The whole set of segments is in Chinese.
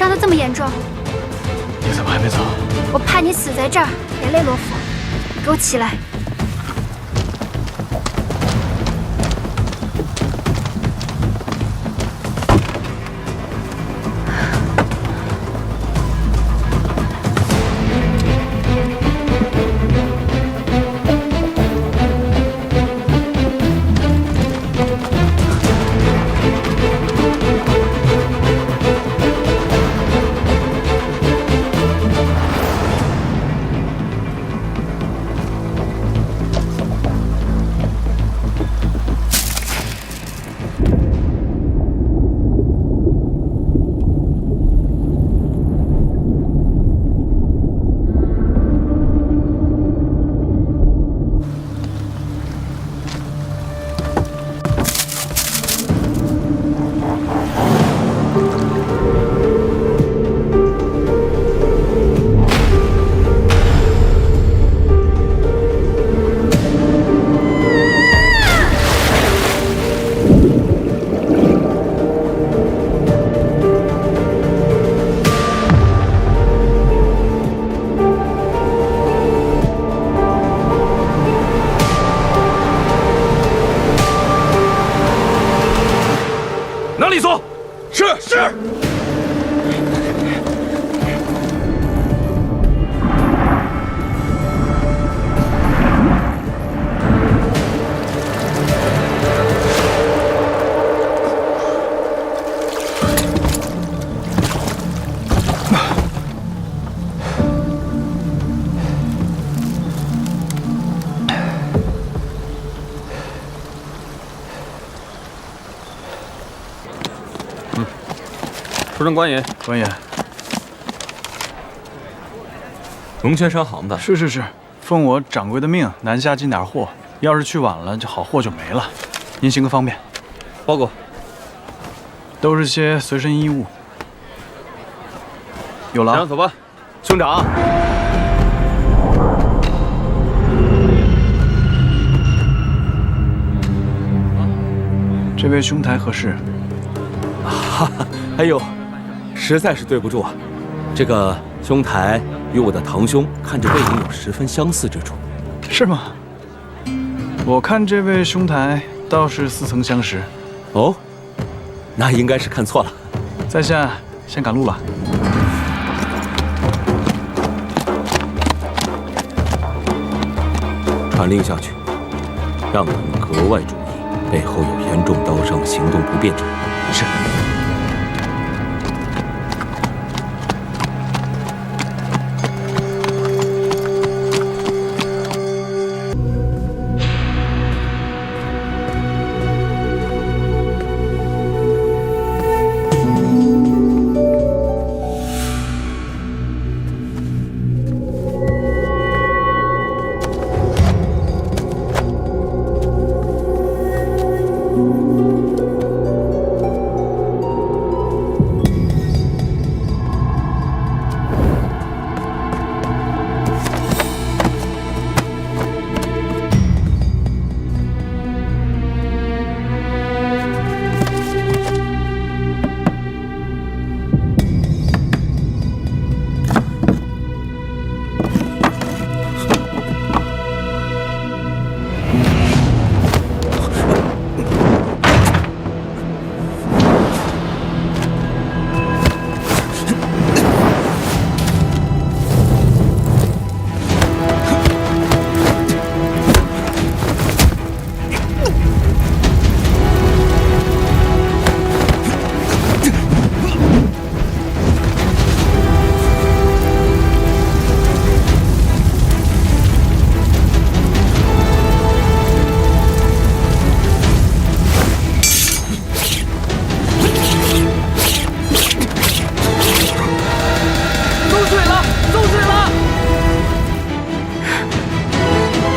伤得这么严重？你怎么还没走？我怕你死在这儿，连累罗府。给我起来！哪里走？是。出任官爷，官爷，龙泉山行的。是，奉我掌柜的命，南下进点货。要是去晚了，这好货就没了。您行个方便。报告，都是些随身衣物。有了，走吧，兄长。这位兄台何事？哈哈，哎呦，实在是对不住啊！这个兄台与我的堂兄看着背影有十分相似之处，是吗？我看这位兄台倒是似曾相识。哦，那应该是看错了。在下先赶路了。传令下去，让他们格外注意，背后有严重刀伤、行动不便者。是。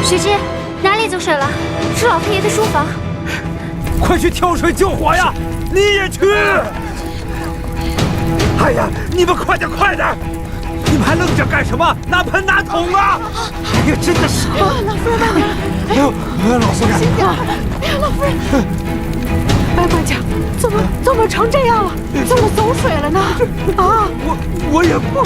学姐，哪里走水了？是老太爷的书房。快去挑水救火呀！你也去！哎呀，你们快点，快点！你们还愣着干什么？拿盆拿桶啊！哎呀，真的是！老夫人慢点！哎呦，老夫人，轻点！哎呀，老夫人！哎白管家，怎么成这样了？怎么走水了呢？啊！我也不。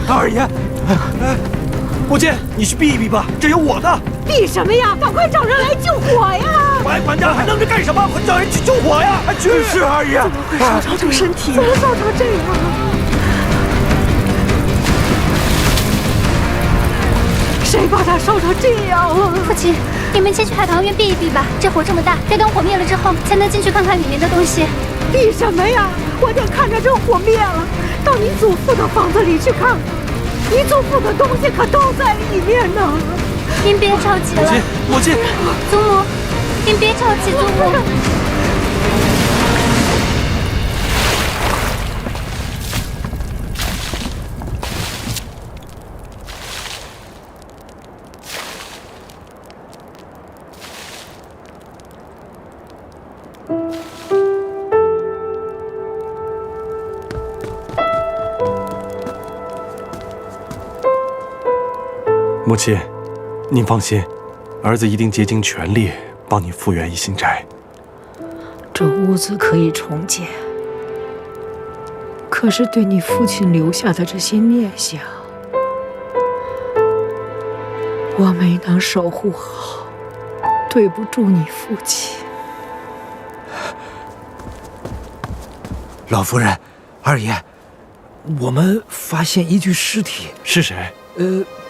二爷，母亲，你去避一避吧，这有我的。避什么呀？赶快找人来救火呀！白管家还愣着干什么？快叫人去救火呀！去！是二爷。怎么会烧成这身体？怎么烧成这样？谁把他烧成这样了？父亲，你们先去海棠院避一避吧。这火这么大，得等火灭了之后，才能进去看看里面的东西。避什么呀？我得看着这火灭了，到你祖父的房子里去看看。你祖父的东西可都在里面呢。您别着急了，母亲，祖母，您别着急，祖母。母亲，您放心，儿子一定竭尽全力帮你复原一心斋。这屋子可以重建，可是对你父亲留下的这些念想，我没能守护好，对不住你父亲。老夫人，二爷，我们发现一具尸体，是谁？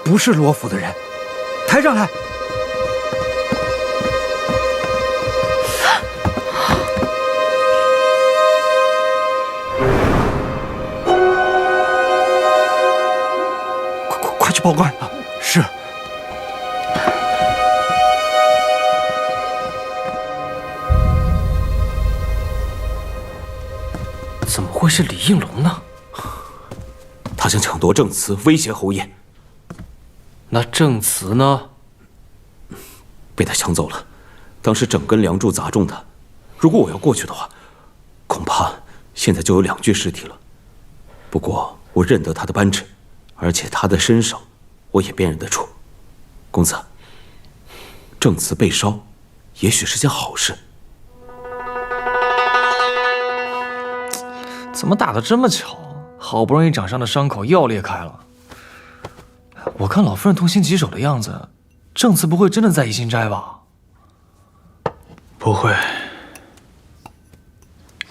不是罗府的人，抬上来。快去报官！是。怎么会是李应龙呢？他想抢夺正祠，威胁侯爷。那正祠呢？被他抢走了。当时整根梁柱砸中他，如果我要过去的话，恐怕现在就有2具尸体了。不过我认得他的扳指，而且他的身手，我也辨认得出。公子，正祠被烧，也许是件好事。怎么打得这么巧？好不容易长上的伤口又要裂开了。我看老夫人痛心疾首的样子，正祠不会真的在一心斋吧？不会。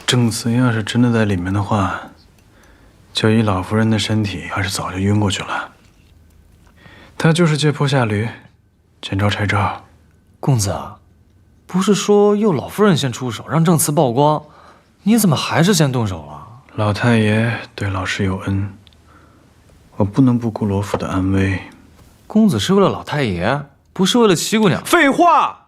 正祠要是真的在里面的话，就以老夫人的身体，怕是早就晕过去了。他就是借坡下驴，见招拆招。公子，不是说由老夫人先出手让正祠曝光，你怎么还是先动手了？老太爷对老师有恩，我不能不顾罗府的安危。公子是为了老太爷，不是为了七姑娘。废话！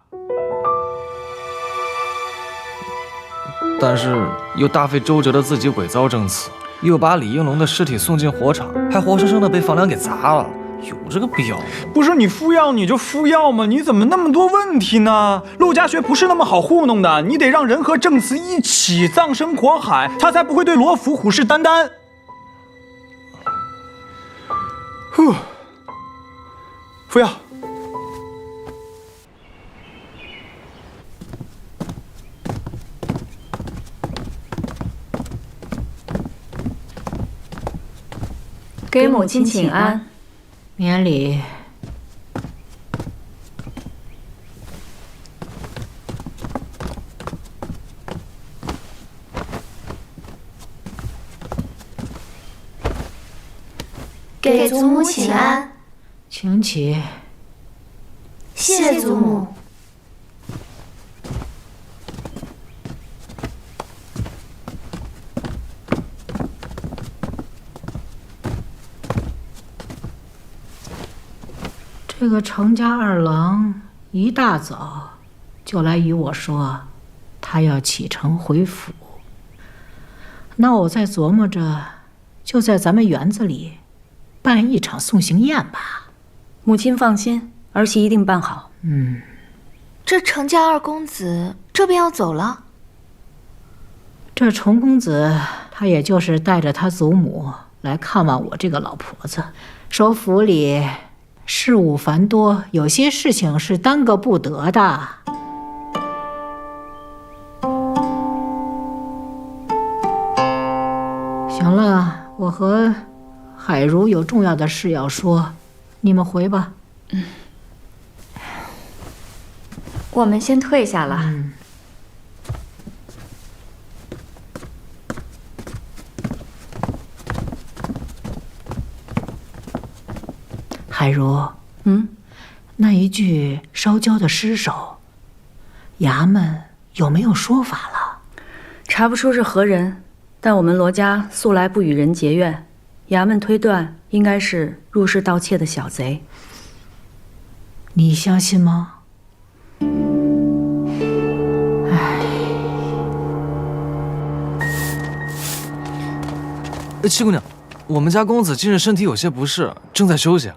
但是又大费周折的自己伪造正祠，又把李应龙的尸体送进火场，还活生生的被房梁给砸了，有这个必要吗？不是你敷药你就敷药吗？你怎么那么多问题呢？陆家学不是那么好糊弄的，你得让人和正祠一起葬身火海，他才不会对罗府虎视眈眈。敷药。给母亲请安。免礼。给祖母请安。请起。谢祖母。这个程家二郎一大早就来与我说，他要启程回府。那我在琢磨着，就在咱们园子里办一场送行宴吧。母亲放心，儿媳一定办好。这程家二公子这便要走了？这崇公子他也就是带着他祖母来看望我这个老婆子，说府里事务繁多，有些事情是耽搁不得的。行了，我和海如有重要的事要说，你们回吧。我们先退下了。海如，那一具烧焦的尸首，衙门有没有说法了？查不出是何人，但我们罗家素来不与人结怨，衙门推断应该是入室盗窃的小贼。你相信吗？七姑娘，我们家公子近日身体有些不适，正在休息。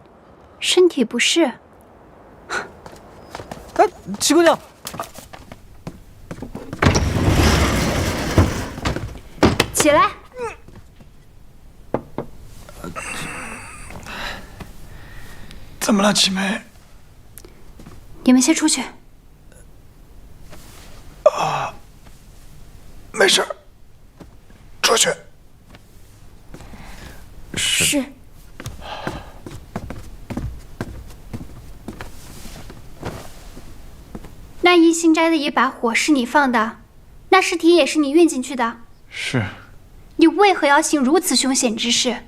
身体不适？哎，七姑娘，起来！怎么了，七妹？你们先出去。没事，出去。是。那一心斋的一把火是你放的，那尸体也是你运进去的。是。你为何要行如此凶险之事？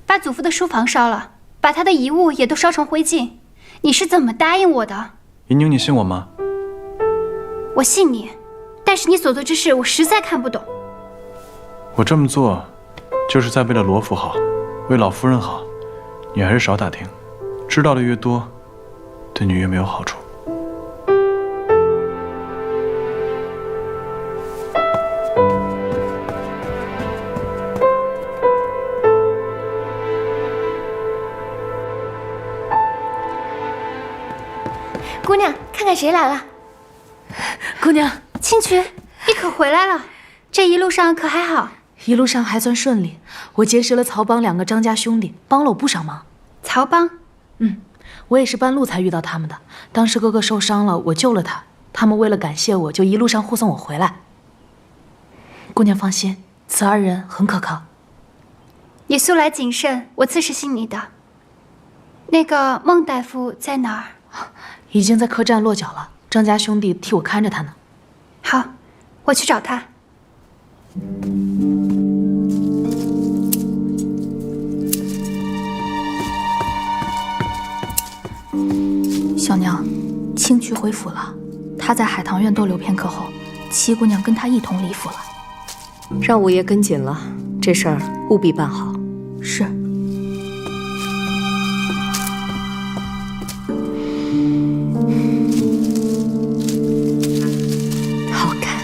把祖父的书房烧了，把他的遗物也都烧成灰烬，你是怎么答应我的？银宁，你信我吗？我信你，但是你所做之事我实在看不懂。我这么做，就是在为了罗府好，为老夫人好。你还是少打听，知道的越多，对你越没有好处。姑娘，看看谁来了。姑娘，青渠，你可回来了？这一路上可还好？一路上还算顺利，我结识了曹帮2个张家兄弟，帮了我不少忙。曹帮？我也是半路才遇到他们的。当时哥哥受伤了，我救了他，他们为了感谢我，就一路上护送我回来。姑娘放心，此2人很可靠。你素来谨慎，我自是信你的。那个孟大夫在哪儿？已经在客栈落脚了，张家兄弟替我看着他呢。好，我去找他。小娘，青渠回府了。他在海棠院逗留片刻后，七姑娘跟他一同离府了。让五爷跟紧了，这事儿务必办好。是。好看。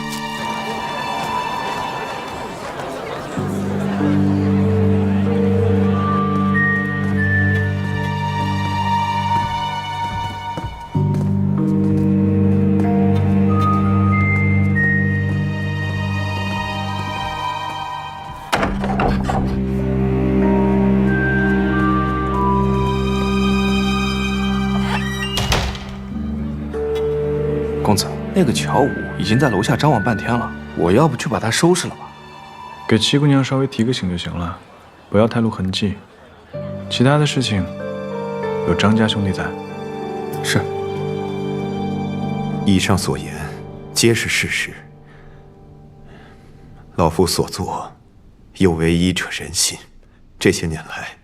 公子，那个乔武已经在楼下张望半天了，我要不去把他收拾了吧？给七姑娘稍微提个醒就行了，不要太露痕迹。其他的事情有张家兄弟在。是。以上所言皆是事实，老夫所作有违医者仁心，这些年来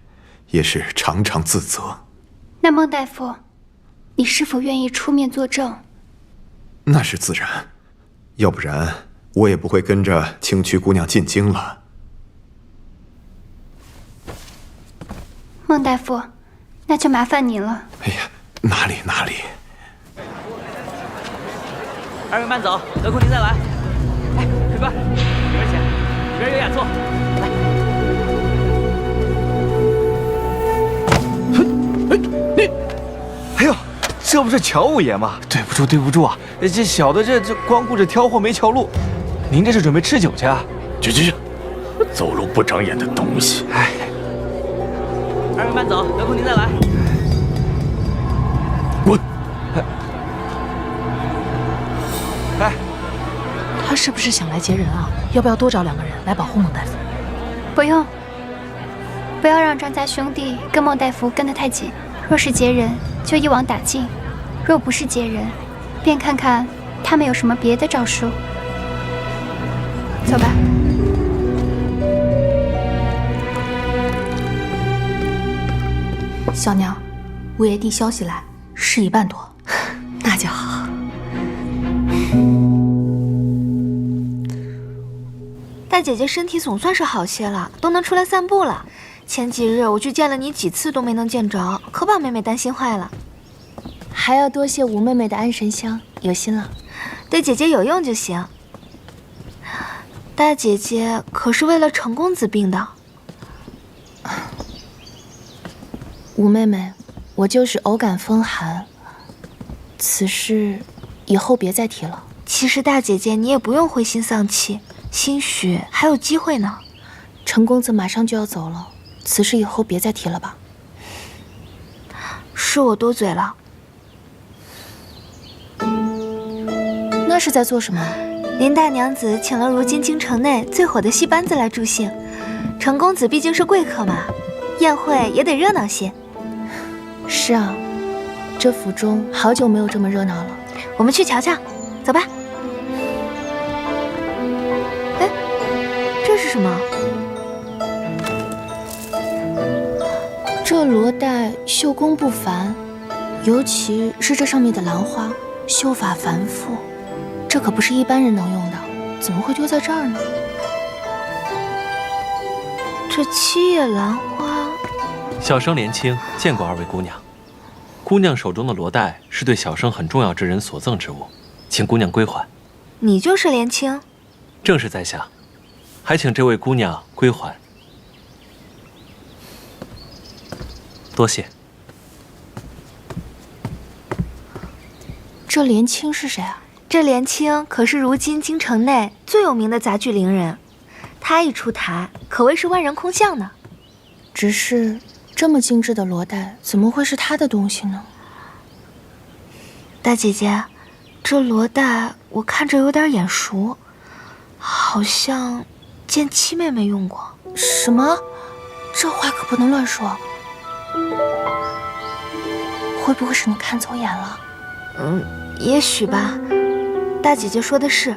也是常常自责。那孟大夫，你是否愿意出面作证？那是自然，要不然我也不会跟着青渠姑娘进京了。孟大夫，那就麻烦您了。哎呀，哪里哪里。2位慢走，得空您再来。哎，客官，里边请，里边有雅座。来。哎呦，这不是乔五爷吗？对不住啊，这小的这光顾着挑货没瞧路。您这是准备吃酒去啊？去，走路不长眼的东西！哎，二位慢走，有空您再来。滚！哎，他是不是想来劫人啊？要不要多找2个人来保护孟大夫？不用，不要让张家兄弟跟孟大夫跟得太紧。若是劫人，就一网打尽；若不是劫人，便看看他们有什么别的招数。走吧。小娘，五爷递消息来，事已办妥。那就好。大姐姐身体总算是好些了，都能出来散步了。前几日我去见了你几次都没能见着，可把妹妹担心坏了。还要多谢吴妹妹的安神香，有心了。对姐姐有用就行。大姐姐可是为了程公子病的。吴妹妹，我就是偶感风寒，此事以后别再提了。其实大姐姐你也不用灰心丧气，兴许还有机会呢。程公子马上就要走了，此事以后别再提了吧。是我多嘴了。那是在做什么？林大娘子请了如今京城内最火的戏班子来助兴，程公子毕竟是贵客嘛，宴会也得热闹些。是啊，这府中好久没有这么热闹了。我们去瞧瞧，走吧。哎，这是什么？这罗带绣工不凡，尤其是这上面的兰花，绣法繁复，这可不是一般人能用的，怎么会丢在这儿呢？这七叶兰花，小生连青见过2位姑娘。姑娘手中的罗带是对小生很重要之人所赠之物，请姑娘归还。你就是连青？正是在下，还请这位姑娘归还。多谢。这连青是谁啊？这连青可是如今京城内最有名的杂剧伶人，他一出台，可谓是万人空巷呢。只是这么精致的罗带，怎么会是他的东西呢？大姐姐，这罗带我看着有点眼熟，好像见七妹妹用过。什么？这话可不能乱说。会不会是你看走眼了？也许吧。大姐姐说的是，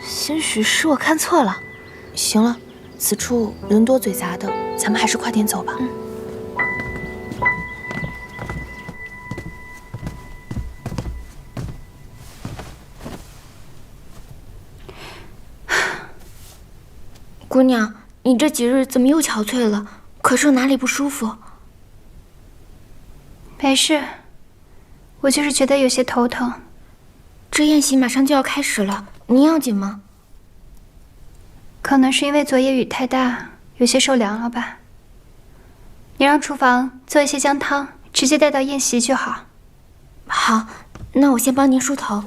兴许是我看错了。行了，此处人多嘴杂的，咱们还是快点走吧。姑娘，你这几日怎么又憔悴了？可是哪里不舒服？没事，我就是觉得有些头疼。这宴席马上就要开始了，您要紧吗？可能是因为昨夜雨太大，有些受凉了吧。你让厨房做一些姜汤，直接带到宴席就好。好，那我先帮您梳头。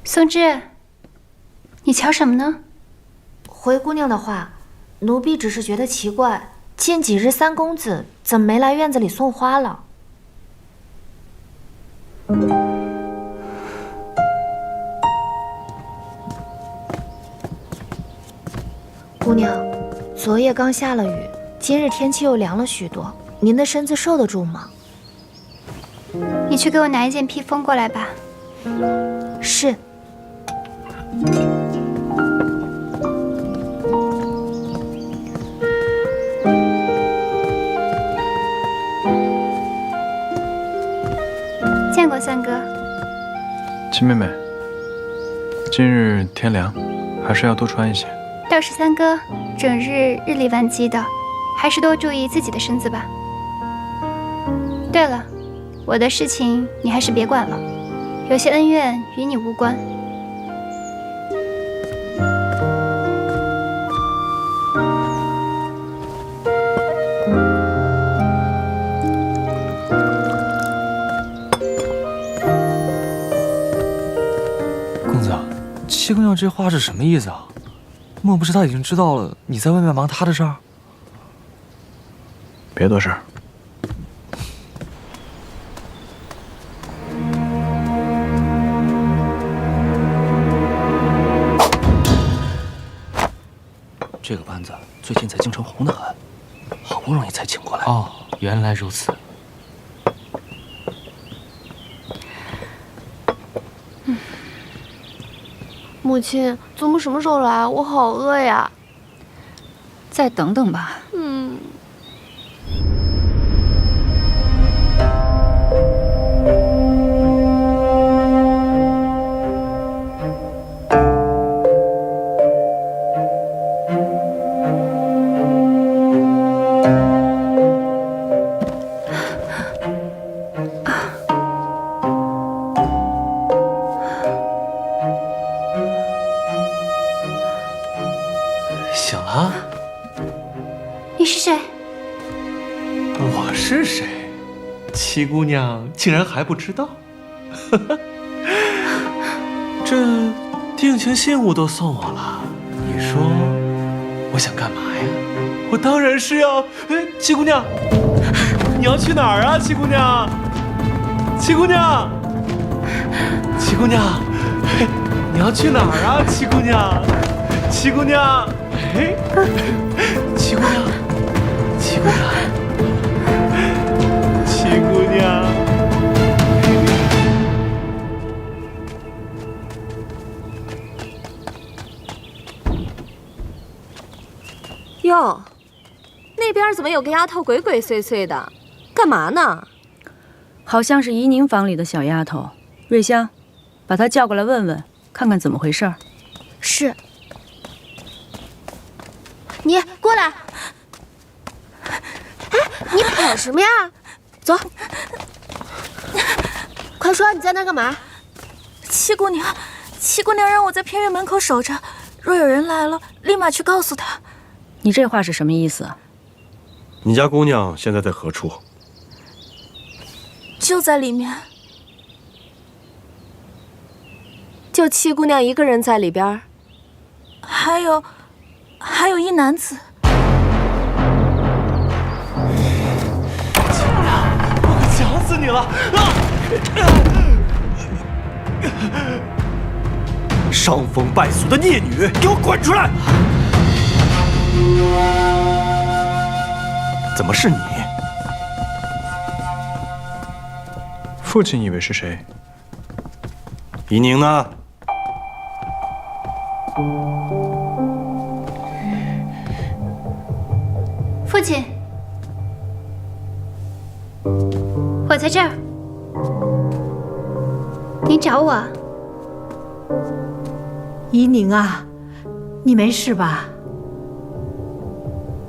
松枝，你瞧什么呢？回姑娘的话，奴婢只是觉得奇怪，近几日三公子怎么没来院子里送花了？姑娘，昨夜刚下了雨，今日天气又凉了许多，您的身子受得住吗？你去给我拿一件披风过来吧。是。见过三哥。秦妹妹，今日天凉，还是要多穿一些。倒是三哥，整日日理万机的，还是多注意自己的身子吧。对了，我的事情你还是别管了，有些恩怨与你无关。公子，七姑娘这话是什么意思啊？莫不是她已经知道了你在外面忙她的事儿？别多事儿。这个班子最近在京城红得很，好不容易才请过来。哦，原来如此。母亲，祖母什么时候来？我好饿呀。再等等吧。醒了？你是谁？我是谁？七姑娘竟然还不知道？这定情信物都送我了，你说我想干嘛呀？我当然是要……七姑娘，你要去哪儿啊？七姑娘，七姑娘，七姑娘，你要去哪儿啊？七姑娘，七姑娘。七姑娘，七姑娘，七姑娘，哟，那边怎么有个丫头鬼鬼祟祟的，干嘛呢？好像是怡宁房里的小丫头。瑞香，把她叫过来问问，看看怎么回事。是。你过来！哎，你跑什么呀？走，快说你在那干嘛？七姑娘让我在偏院门口守着，若有人来了，立马去告诉他。你这话是什么意思？你家姑娘现在在何处？就在里面。就七姑娘一个人在里边？还有一男子。七姑娘，我可想死你了！伤风败俗的孽女，给我滚出来！怎么是你？父亲以为是谁？怡宁呢？父亲，我在这儿。您找我？怡宁啊，你没事吧？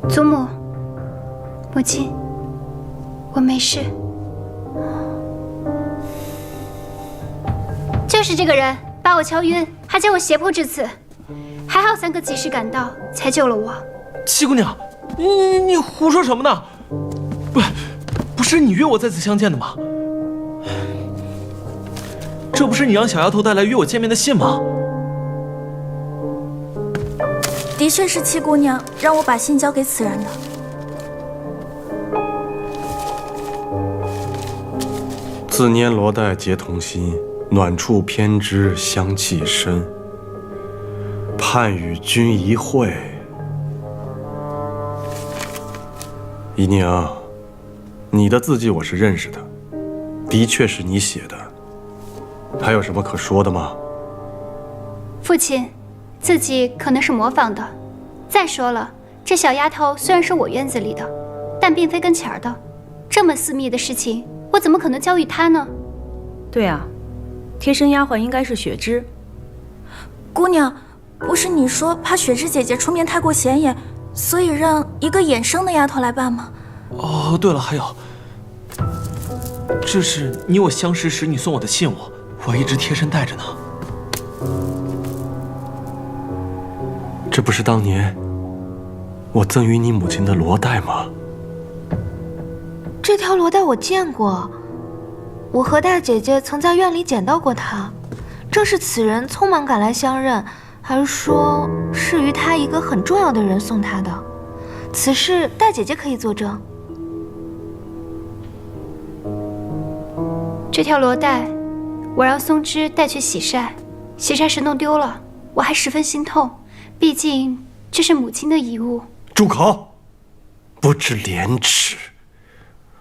祖母，母亲，我没事。就是这个人把我敲晕，还将我胁迫致死，还好3个及时赶到，才救了我。七姑娘，你胡说什么呢？不是你约我再次相见的吗？这不是你让小丫头带来约我见面的信吗？的确是七姑娘让我把信交给此人的。自拈罗带结同心，暖处偏知香气深。盼与君一会。怡宁，你的字迹我是认识的，的确是你写的。还有什么可说的吗？父亲，自己可能是模仿的。再说了，这小丫头虽然是我院子里的，但并非跟前儿的。这么私密的事情，我怎么可能交与她呢？对啊，贴身丫鬟应该是雪芝。姑娘，不是你说怕雪芝姐姐出面太过显眼，所以让一个衍生的丫头来办吗？哦，对了，还有，这是你我相识时你送我的信物，我一直贴身带着呢。这不是当年我赠予你母亲的罗带吗？这条罗带我见过，我和大姐姐曾在院里捡到过它，正是此人匆忙赶来相认，还是说是于他一个很重要的人送他的？此事大姐姐可以作证。这条罗带，我让松枝带去洗晒，洗晒时弄丢了，我还十分心痛，毕竟这是母亲的遗物。住口！不知廉耻！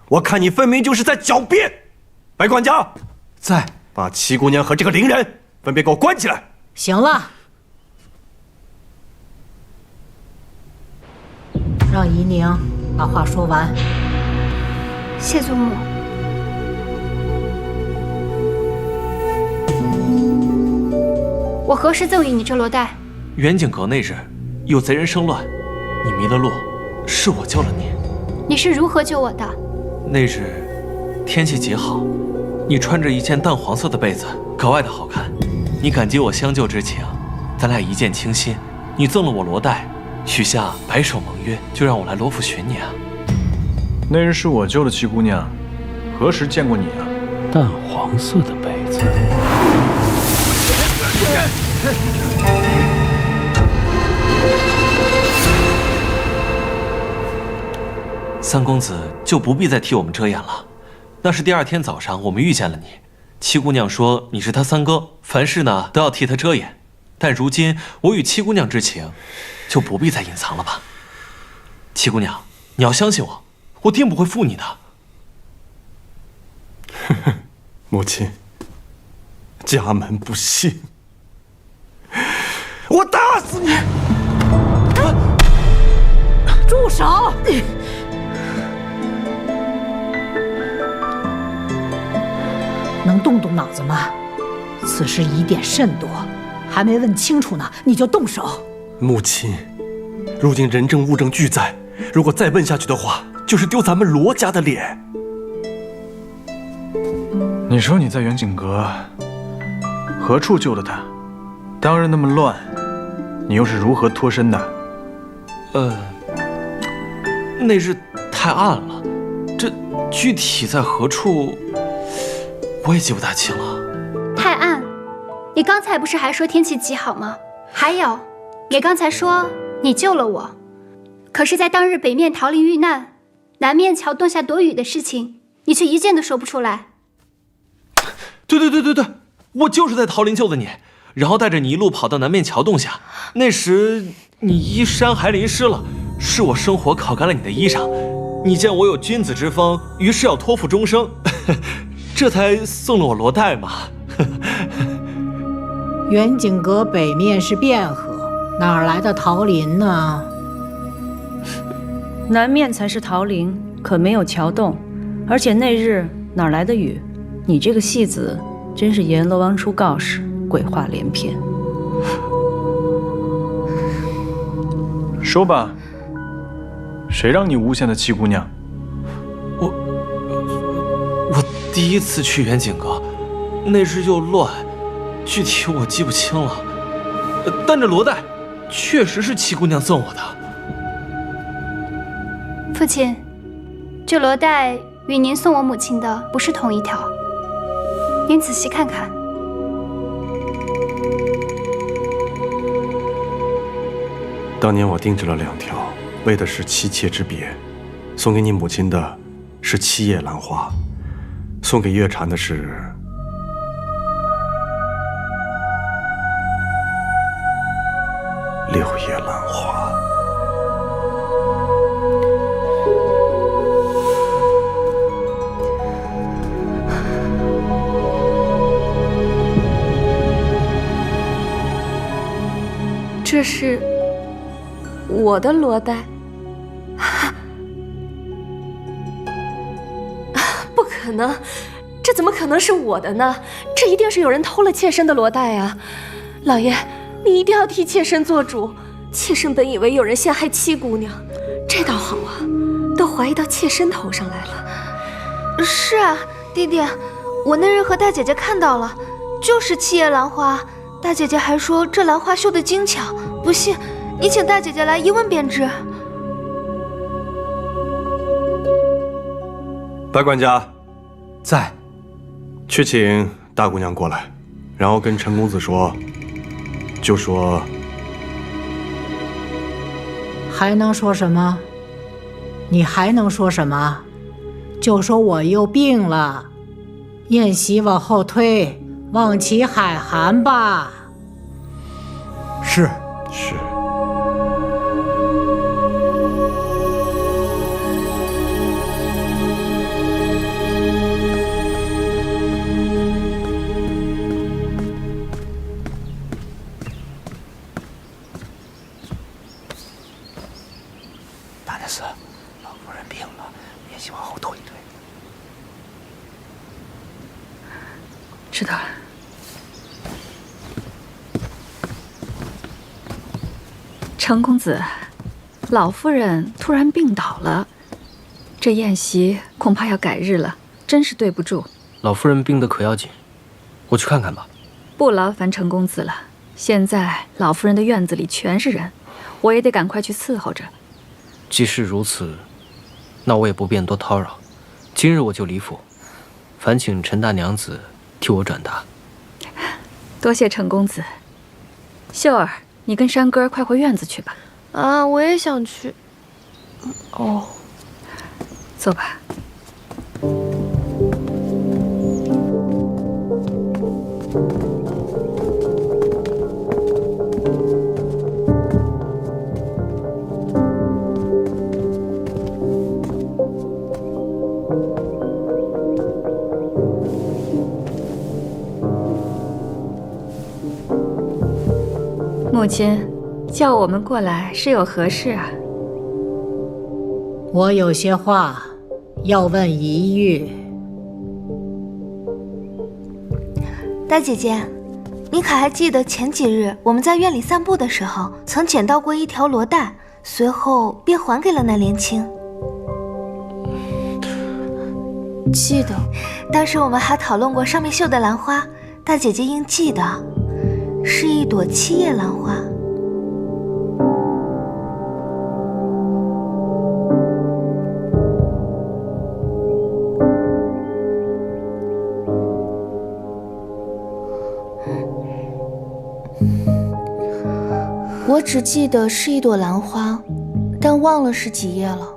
我看你分明就是在狡辩。白管家，在，把七姑娘和这个伶人分别给我关起来。行了，让怡宁把话说完。谢祖母。我何时赠予你这罗带？远景阁那日，有贼人生乱，你迷了路，是我救了你。你是如何救我的？那日天气极好，你穿着一件淡黄色的被子，格外的好看。你感激我相救之情，咱俩一见倾心，你赠了我罗带，许下白首盟约，就让我来罗府寻你啊。那日是我救了七姑娘，何时见过你啊？淡黄色的被子。三公子就不必再替我们遮掩了。那是第二天早上我们遇见了你，七姑娘说你是她三哥，凡事呢都要替她遮掩。但如今我与七姑娘之情，就不必再隐藏了吧。七姑娘，你要相信我，我定不会负你的。母亲，家门不幸，我打死你！住手！能动动脑子吗？此事疑点甚多，还没问清楚呢，你就动手。母亲，如今人证物证俱在，如果再问下去的话，就是丢咱们罗家的脸。你说你在远景阁何处救了他？当日那么乱，你又是如何脱身的？那日太暗了，这具体在何处，我也记不大清了。太暗？你刚才不是还说天气极好吗？还有，你刚才说你救了我，可是，在当日北面桃林遇难，南面桥洞下躲雨的事情，你却一件都说不出来。对，我就是在桃林救的你，然后带着你一路跑到南面桥洞下。那时你衣衫还淋湿了，是我生火烤干了你的衣裳。你见我有君子之风，于是要托付终生，这才送了我罗带嘛。远景阁北面是汴河，哪儿来的桃林呢？南面才是桃林，可没有桥洞，而且那日哪来的雨？你这个戏子真是阎罗王出告示，鬼话连篇。说吧，谁让你诬陷了七姑娘？我第一次去远景阁，那日又乱，具体我记不清了。但这罗带确实是七姑娘赠我的。父亲，这罗带与您送我母亲的不是同一条，您仔细看看。当年我定制了2条，为的是妻妾之别。送给你母亲的是7叶兰花，送给月蝉的是6叶兰花。这是我的罗带，不可能，这怎么可能是我的呢？这一定是有人偷了妾身的罗带啊！老爷，你一定要替妾身做主。妾身本以为有人陷害七姑娘，这倒好啊，都怀疑到妾身头上来了。是啊，弟弟，我那日和大姐姐看到了，就是7叶兰花。大姐姐还说这兰花绣得精巧，不信你请大姐姐来一问便知。白管家，在。去请大姑娘过来。然后跟陈公子说，就说还能说什么？你还能说什么？就说我又病了，宴席往后推，望其海涵吧。是。大太师，老夫人病了，宴席往后推一推。知道了。程公子，老夫人突然病倒了，这宴席恐怕要改日了，真是对不住。老夫人病得可要紧，我去看看吧。不劳烦程公子了，现在老夫人的院子里全是人，我也得赶快去伺候着。既是如此，那我也不便多叨扰。今日我就离府，烦请陈大娘子替我转达。多谢程公子。秀儿，你跟山哥快回院子去吧。啊，我也想去。哦，走吧。母亲，叫我们过来是有何事啊？我有些话要问一玉。大姐姐，你可还记得前几日我们在院里散步的时候，曾捡到过一条罗带，随后便还给了那莲青？记得。当时我们还讨论过上面绣的兰花，大姐姐应记得，是一朵七叶兰花。我只记得是一朵兰花，但忘了是几叶了。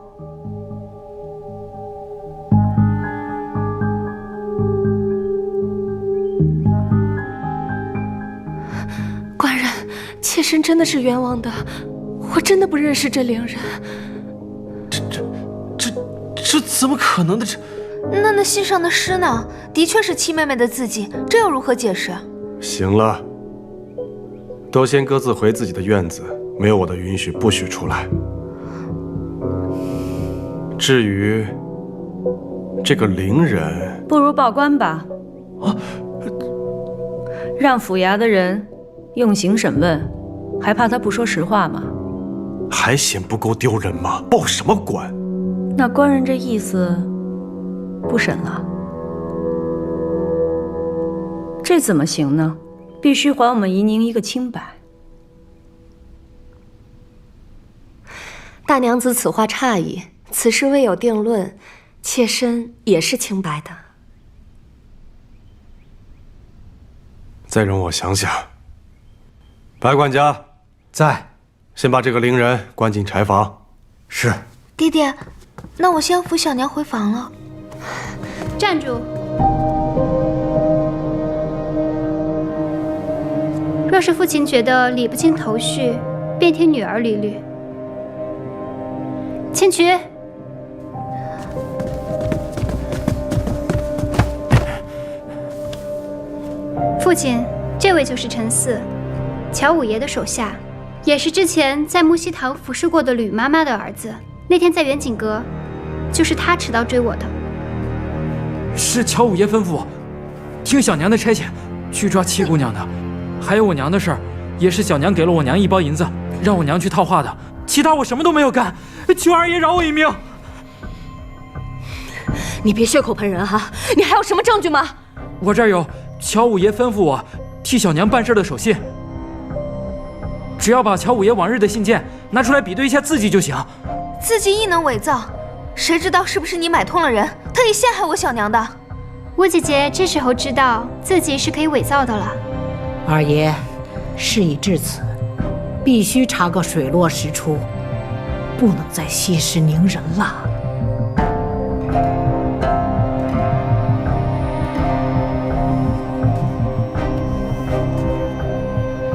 官人，妾身真的是冤枉的，我真的不认识这伶人。这怎么可能的？那信上的诗呢？的确是七妹妹的字迹，这又如何解释？行了，都先各自回自己的院子，没有我的允许，不许出来。至于这个伶人，不如报官吧。让府衙的人用刑审问，还怕他不说实话吗？还嫌不够丢人吗？报什么官？那官人这意思，不审了。这怎么行呢？必须还我们怡宁一个清白。大娘子此话差矣，此事未有定论，妾身也是清白的。再容我想想。白管家在，先把这个伶人关进柴房。是。弟弟，那我先扶小娘回房了。站住！若是父亲觉得理不清头绪，便替女儿捋捋。千瞿，父亲，这位就是陈四，乔五爷的手下，也是之前在木樨堂服侍过的吕妈妈的儿子。那天在远景阁，就是他持刀追我的。是乔五爷吩咐我，听小娘的差遣，去抓七姑娘的。还有我娘的事儿，也是小娘给了我娘1包银子，让我娘去套话的。其他我什么都没有干，求二爷饶我一命。你别血口喷人哈！你还有什么证据吗？我这儿有乔五爷吩咐我替小娘办事的手信，只要把乔五爷往日的信件拿出来比对一下字迹就行。字迹亦能伪造，谁知道是不是你买通了人，特意陷害我小娘的？吴姐姐这时候知道自己是可以伪造的了。二爷，事已至此，必须查个水落石出，不能再息事宁人了。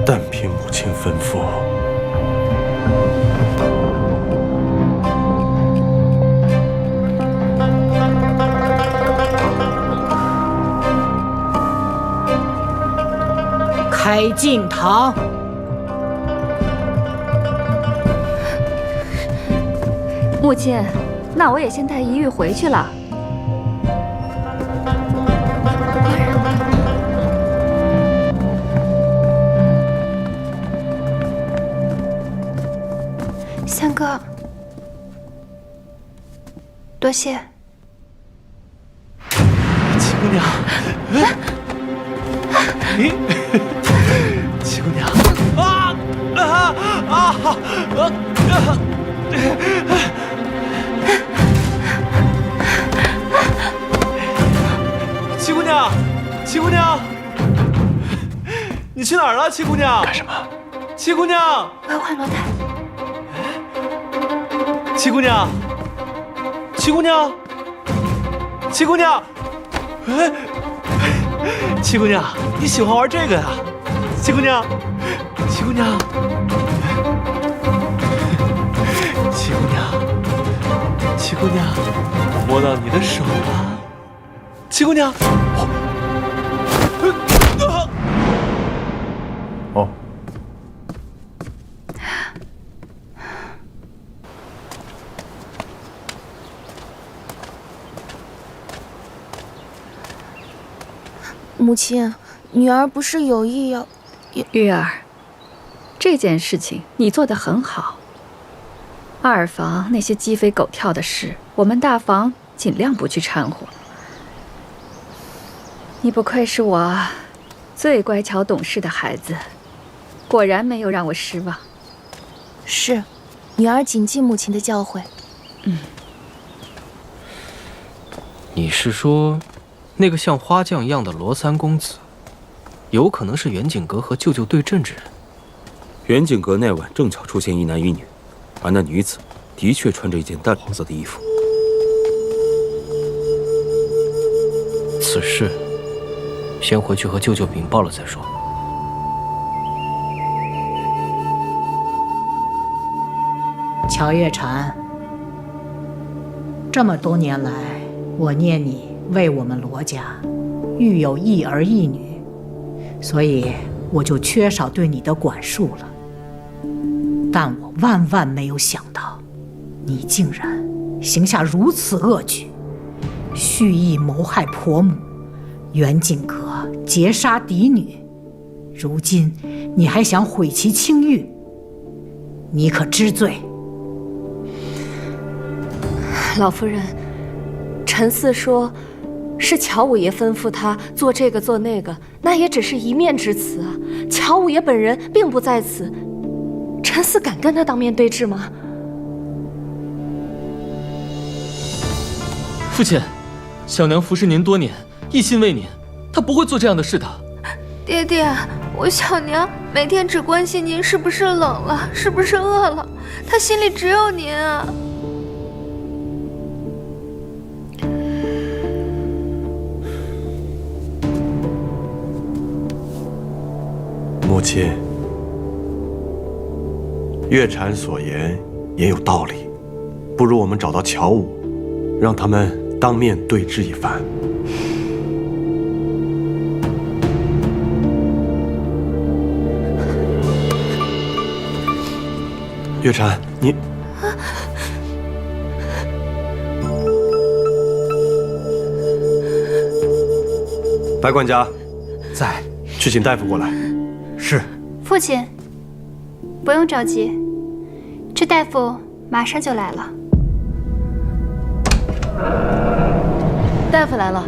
但凭母亲吩咐。开进堂。母亲，那我也先带宜玉回去了。三哥，多谢。七姑娘，你，七姑娘，七姑娘，七姑娘，你去哪儿了？七姑娘，干什么？七姑娘，我要换罗台。七姑娘，七姑娘，七姑娘，哎，七姑娘，你喜欢玩这个呀？七姑娘，七姑娘，七姑娘，七姑娘，摸到你的手了，七姑娘。哦。母亲，女儿不是有意要……玉儿，这件事情你做得很好。二房那些鸡飞狗跳的事，我们大房尽量不去掺和。你不愧是我最乖巧懂事的孩子，果然没有让我失望。是，女儿谨记母亲的教诲。你是说，那个像花匠一样的罗三公子，有可能是袁景阁和舅舅对阵之人？袁景阁那晚正巧出现一男一女，而那女子的确穿着一件淡黄色的衣服。此事，先回去和舅舅禀报了再说。乔月禅，这么多年来，我念你为我们罗家育有一儿一女，所以我就缺少对你的管束了。但我万万没有想到，你竟然行下如此恶举，蓄意谋害婆母，袁景阁劫杀嫡女，如今你还想毁其清誉，你可知罪？老夫人，陈四说是乔五爷吩咐他做这个做那个，那也只是一面之词啊。乔五爷本人并不在此，陈四敢跟他当面对质吗？父亲，小娘服侍您多年，一心为您，她不会做这样的事的。爹爹，我小娘每天只关心您是不是冷了，是不是饿了，她心里只有您啊。母亲，月禅所言也有道理，不如我们找到乔武，让他们当面对质一番。月禅，你……白管家，在，去请大夫过来。是。父亲，不用着急，这大夫马上就来了。大夫来了。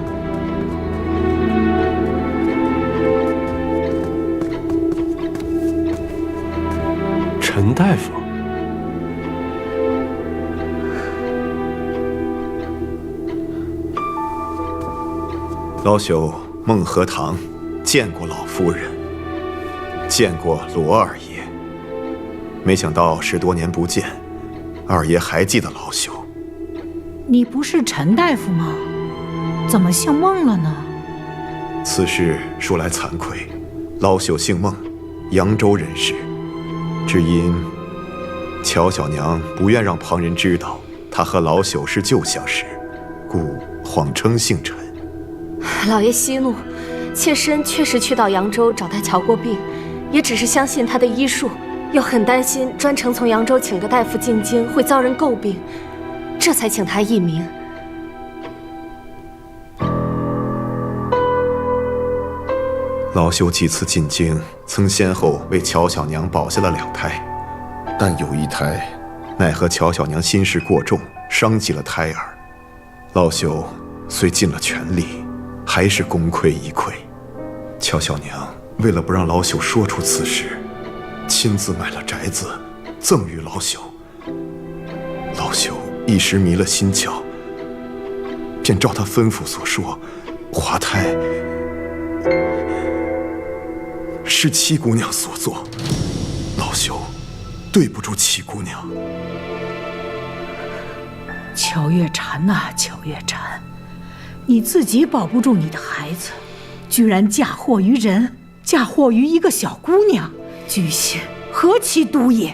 陈大夫，老朽孟和堂见过老夫人。见过罗二爷，没想到10多年不见，二爷还记得老朽。你不是陈大夫吗？怎么姓孟了呢？此事说来惭愧，老朽姓孟，扬州人士，只因乔小娘不愿让旁人知道她和老朽是旧相识，故谎称姓陈。老爷息怒，妾身确实去到扬州找他瞧过病，也只是相信他的医术，又很担心专程从扬州请个大夫进京会遭人诟病，这才请他一名。老朽几次进京，曾先后为乔小娘保下了2胎，但有一胎，奈何乔小娘心事过重，伤及了胎儿。老朽虽尽了全力，还是功亏一篑。乔小娘为了不让老朽说出此事，亲自买了宅子，赠予老朽。老朽一时迷了心窍，便照他吩咐所说，滑胎是七姑娘所做，老朽对不住七姑娘。乔月禅呐，乔月禅，你自己保不住你的孩子，居然嫁祸于人，嫁祸于一个小姑娘，居心何其毒也！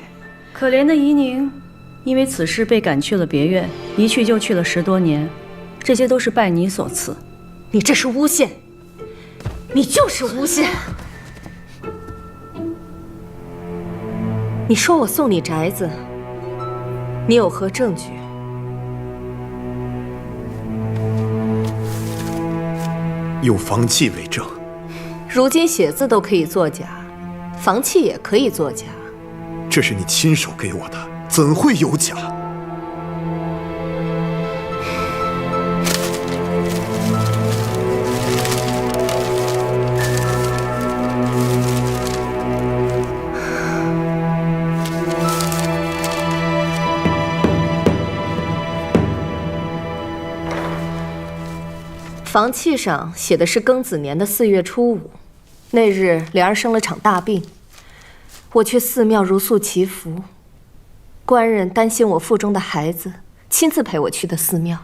可怜的怡宁，因为此事被赶去了别院，一去就去了10多年，这些都是拜你所赐。你这是诬陷，你就是诬陷！你说我送你宅子，你有何证据？有房契为证。如今写字都可以作假，房契也可以作假。这是你亲手给我的，怎会有假？房契上写的是庚子年的4月初5，那日莲儿生了场大病，我去寺庙如素祈福，官人担心我腹中的孩子，亲自陪我去的寺庙。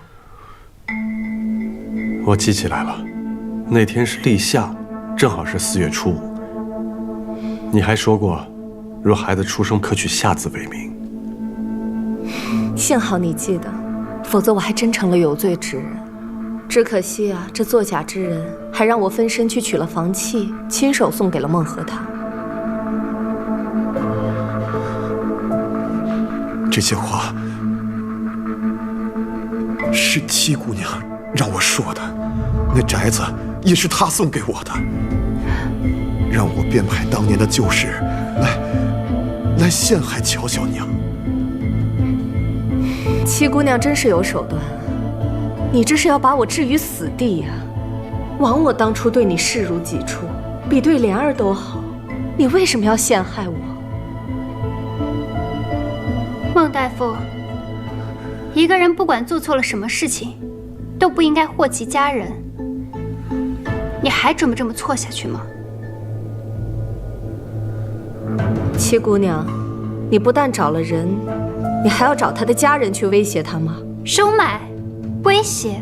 我记起来了，那天是立夏，正好是4月初5。你还说过，若孩子出生可取夏字为名。幸好你记得，否则我还真成了有罪之人。只可惜啊，这作假之人还让我分身去取了房契，亲手送给了孟和堂。这些话是七姑娘让我说的，那宅子也是她送给我的，让我编排当年的旧事来陷害乔小娘。七姑娘真是有手段，你这是要把我置于死地呀！枉我当初对你视如己出，比对莲儿都好，你为什么要陷害我？孟大夫，一个人不管做错了什么事情，都不应该祸及家人。你还准备这么错下去吗？七姑娘，你不但找了人，你还要找他的家人去威胁他吗？收买、威胁、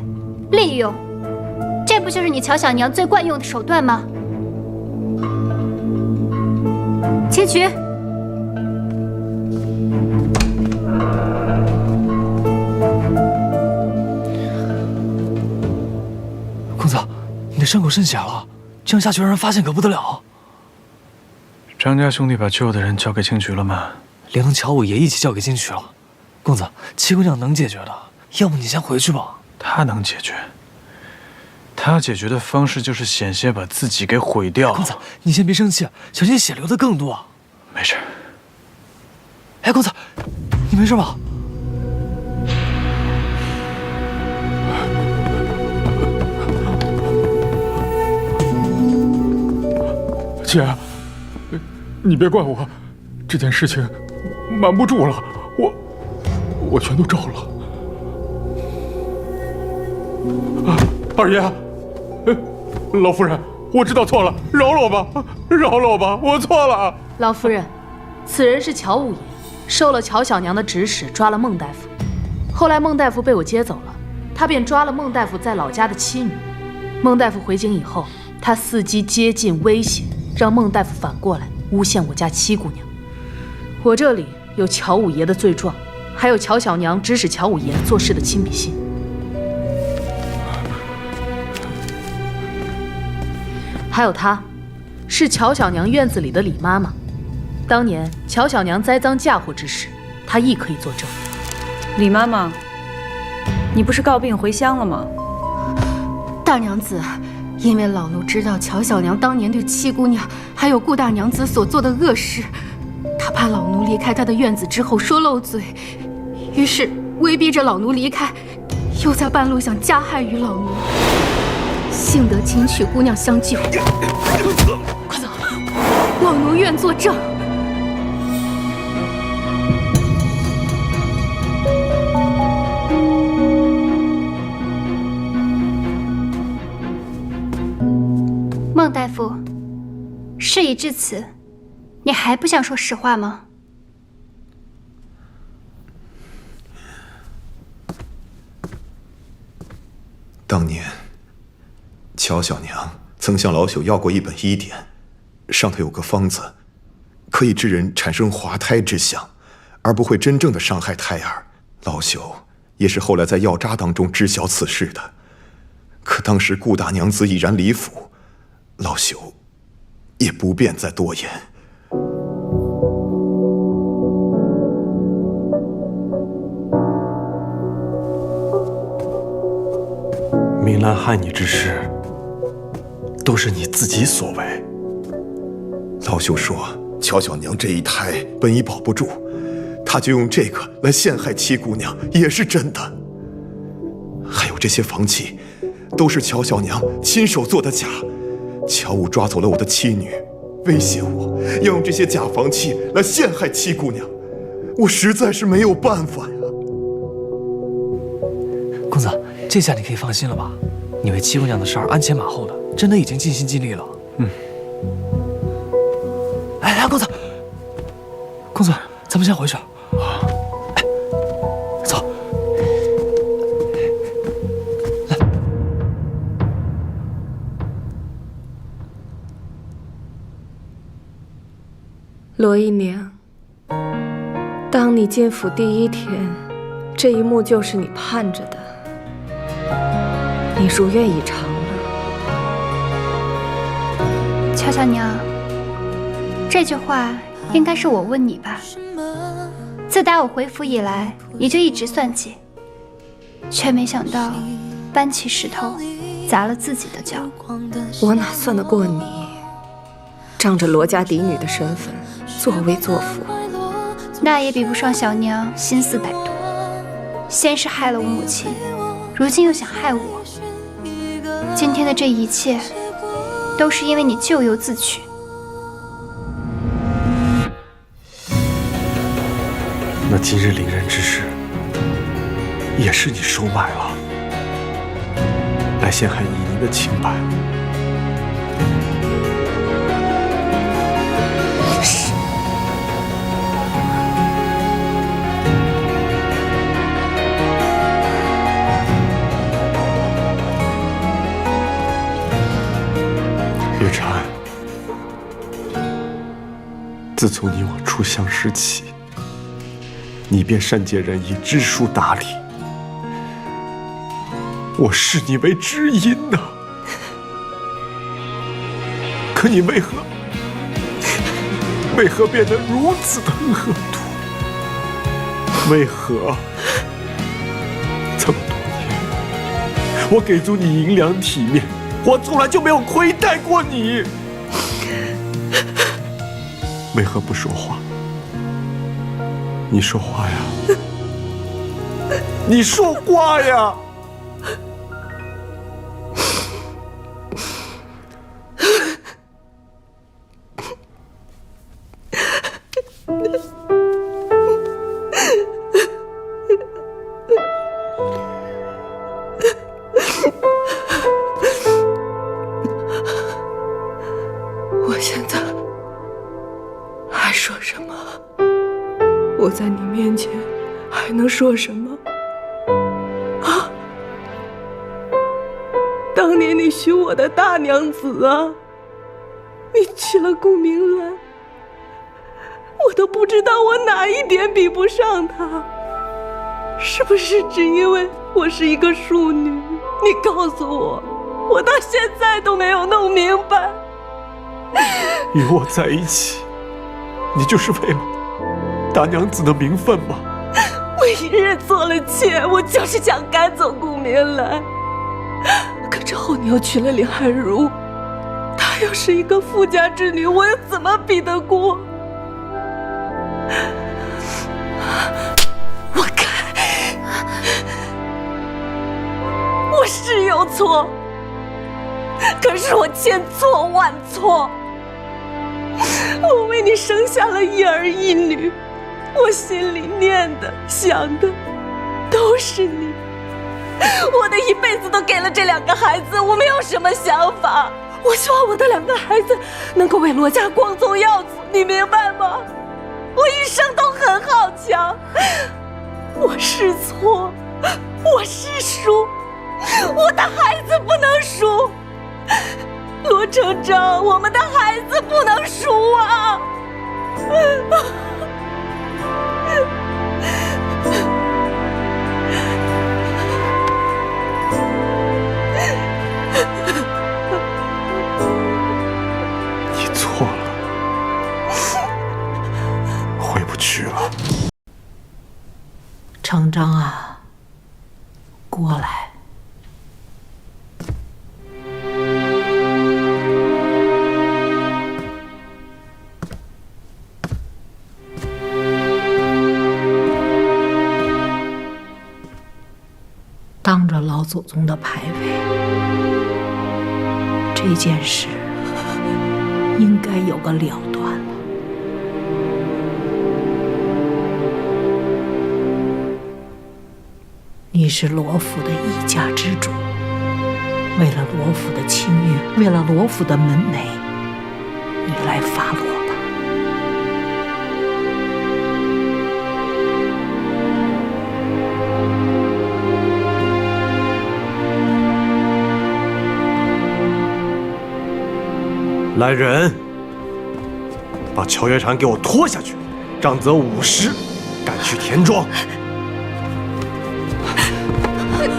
利用，这不就是你乔小娘最惯用的手段吗？请取。公子，你的伤口渗血了，这样下去让人发现可不得了。张家兄弟把救的人交给青渠了吗？连同乔五爷一起交给金渠了。公子，七姑娘能解决的，要不你先回去吧。他能解决，他解决的方式就是险些把自己给毁掉。公子，你先别生气，小心血流的更多。没事。哎，公子，你没事吧？姐，你别怪我，这件事情瞒不住了，我全都招了。二爷，老夫人，我知道错了，饶了我吧，饶了我吧，我错了。老夫人，此人是乔五爷，受了乔小娘的指使抓了孟大夫。后来孟大夫被我接走了，他便抓了孟大夫在老家的妻女。孟大夫回京以后，他伺机接近威胁，让孟大夫反过来诬陷我家七姑娘。我这里有乔五爷的罪状，还有乔小娘指使乔五爷做事的亲笔信。还有她，是乔小娘院子里的李妈妈。当年乔小娘栽赃嫁祸之时，她亦可以作证。李妈妈，你不是告病回乡了吗？大娘子，因为老奴知道乔小娘当年对七姑娘还有顾大娘子所做的恶事，她怕老奴离开她的院子之后说漏嘴，于是威逼着老奴离开，又在半路想加害于老奴。幸得请曲姑娘相救，快走！老奴愿作证。孟大夫，事已至此，你还不想说实话吗？当年，乔小娘曾向老朽要过一本医典，上头有个方子，可以致人产生滑胎之想，而不会真正的伤害胎儿。老朽也是后来在药渣当中知晓此事的。可当时顾大娘子已然离府，老朽也不便再多言。明兰害你之事，都是你自己所为。老朽说，乔小娘这一胎本已保不住，他就用这个来陷害七姑娘，也是真的。还有这些房契，都是乔小娘亲手做的假。乔武抓走了我的妻女，威胁我要用这些假房契来陷害七姑娘，我实在是没有办法呀。公子，这下你可以放心了吧？你为七姑娘的事儿鞍前马后的，真的已经尽心尽力了。哎，公子，公子，咱们先回去。哎，走。罗姨娘，当你进府第一天，这一幕就是你盼着的。你如愿以偿了。乔小娘，这句话应该是我问你吧？自打我回府以来，你就一直算计，却没想到搬起石头砸了自己的脚。我哪算得过你？仗着罗家嫡女的身份，作威作福，那也比不上小娘心思歹毒。先是害了我母亲，如今又想害我。今天的这一切，都是因为你咎由自取。那今日凌人之事，也是你收买了，来陷害依宁的清白。是。月禅，自从你我初相识起，你便善解人意，知书达理，我视你为知音呐。可你为何变得如此的恶毒？为何这么多年，我给足你银两体面，我从来就没有亏待过你，为何不说话？你说话呀！你说话呀！说什么？我在你面前还能说什么？啊！当年你许我的大娘子啊，你娶了顾明兰，我都不知道我哪一点比不上她。是不是只因为我是一个庶女？你告诉我，我到现在都没有弄明白。与我在一起，你就是为了大娘子的名分吗？我一日做了妾，我就是想赶走顾明兰。可之后你又娶了林汉如，她又是一个富家之女，我又怎么比得过？我该，我是有错，可是我千错万错。我为你生下了一儿一女，我心里念的想的都是你，我的一辈子都给了这2个孩子，我没有什么想法。我希望我的2个孩子能够为罗家光宗耀祖，你明白吗？我一生都很好强，我是错，我是输，我的孩子不能输。罗成章，我们的孩子不能输啊！你错了，回不去了。成章啊，过来。当着老祖宗的牌位，这件事应该有个了断了。你是罗府的一家之主，为了罗府的清誉，为了罗府的门楣，你来发落吧。来人，把乔月禅给我拖下去，杖责50，赶去田庄。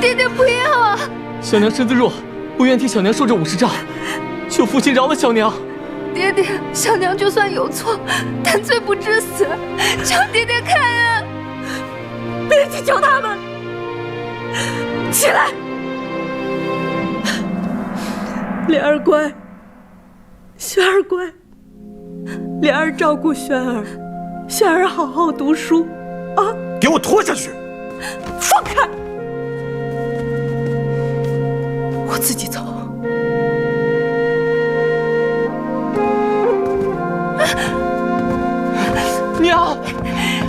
爹爹不要啊！小娘身子弱，不愿替小娘受这50杖，求父亲饶了小娘。爹爹，小娘就算有错，但罪不至死，求爹爹开恩！别去求他们，起来，莲儿乖。萱儿乖，莲儿照顾萱儿，萱儿好好读书，啊！给我拖下去！放开！我自己走。娘，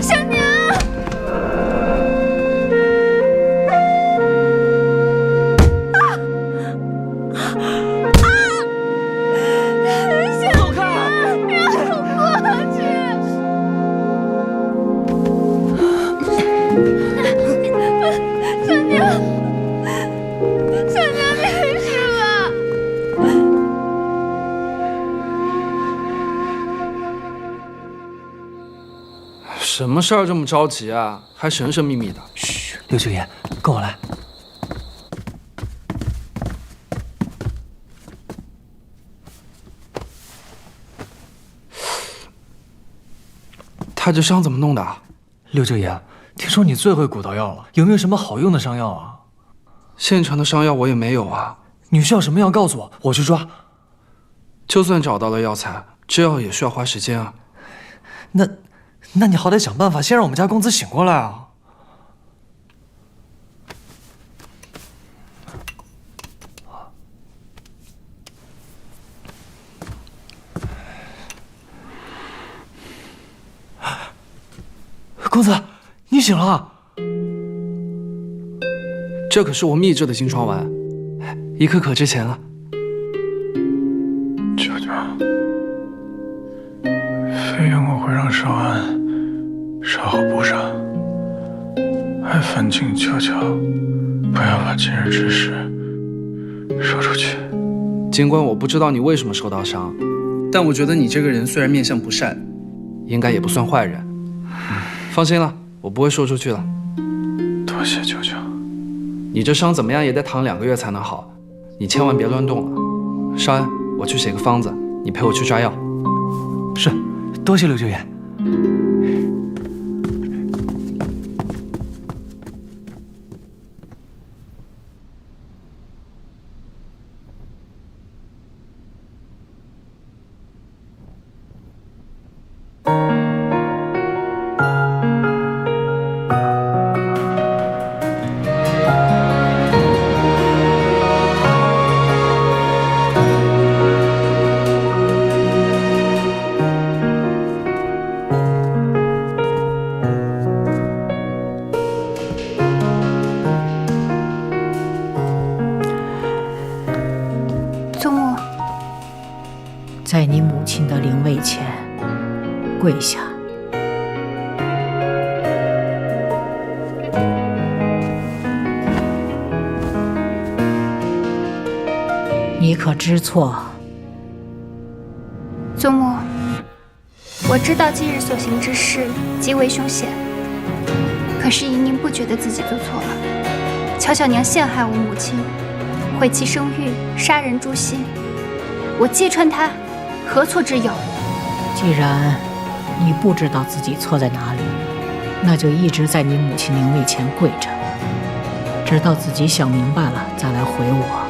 小娘。什么事儿这么着急啊？还神神秘秘的。嘘，六舅爷，跟我来。他这伤怎么弄的？六舅爷，听说你最会古道药了，有没有什么好用的伤药啊？现成的伤药我也没有啊。你需要什么药告诉我，我去抓。就算找到了药材，制药也需要花时间啊。那你好歹想办法先让我们家公子醒过来啊！公子，你醒了。这可是我秘制的金疮丸，1颗可值钱了。舅舅，费用我会让少安稍后补上，还烦请求求不要把今日之事说出去。尽管我不知道你为什么受到伤，但我觉得你这个人虽然面相不善，应该也不算坏人。放心了，我不会说出去的。多谢舅舅。你这伤怎么样也得躺2个月才能好，你千万别乱动了。少安，我去写个方子，你陪我去抓药。是，多谢刘救援。在你母亲的灵位前跪下。你可知错？祖母，我知道今日所行之事极为凶险，可是莹莹不觉得自己做错了。乔小娘陷害我母亲，毁其声誉，杀人诛心，我揭穿她，何错之有？既然你不知道自己错在哪里，那就一直在你母亲灵位前跪着，直到自己想明白了再来回我。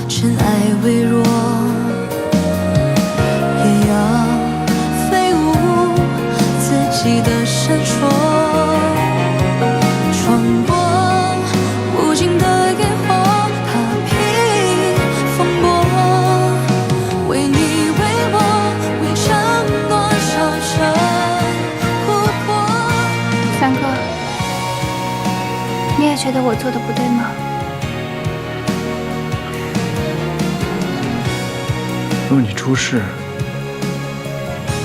尘埃微弱，也要飞舞自己的闪烁，穿过无尽的烟火，踏平风波，为你为我为承诺烧成琥珀。三哥，你也觉得我做的不对吗？若你出事，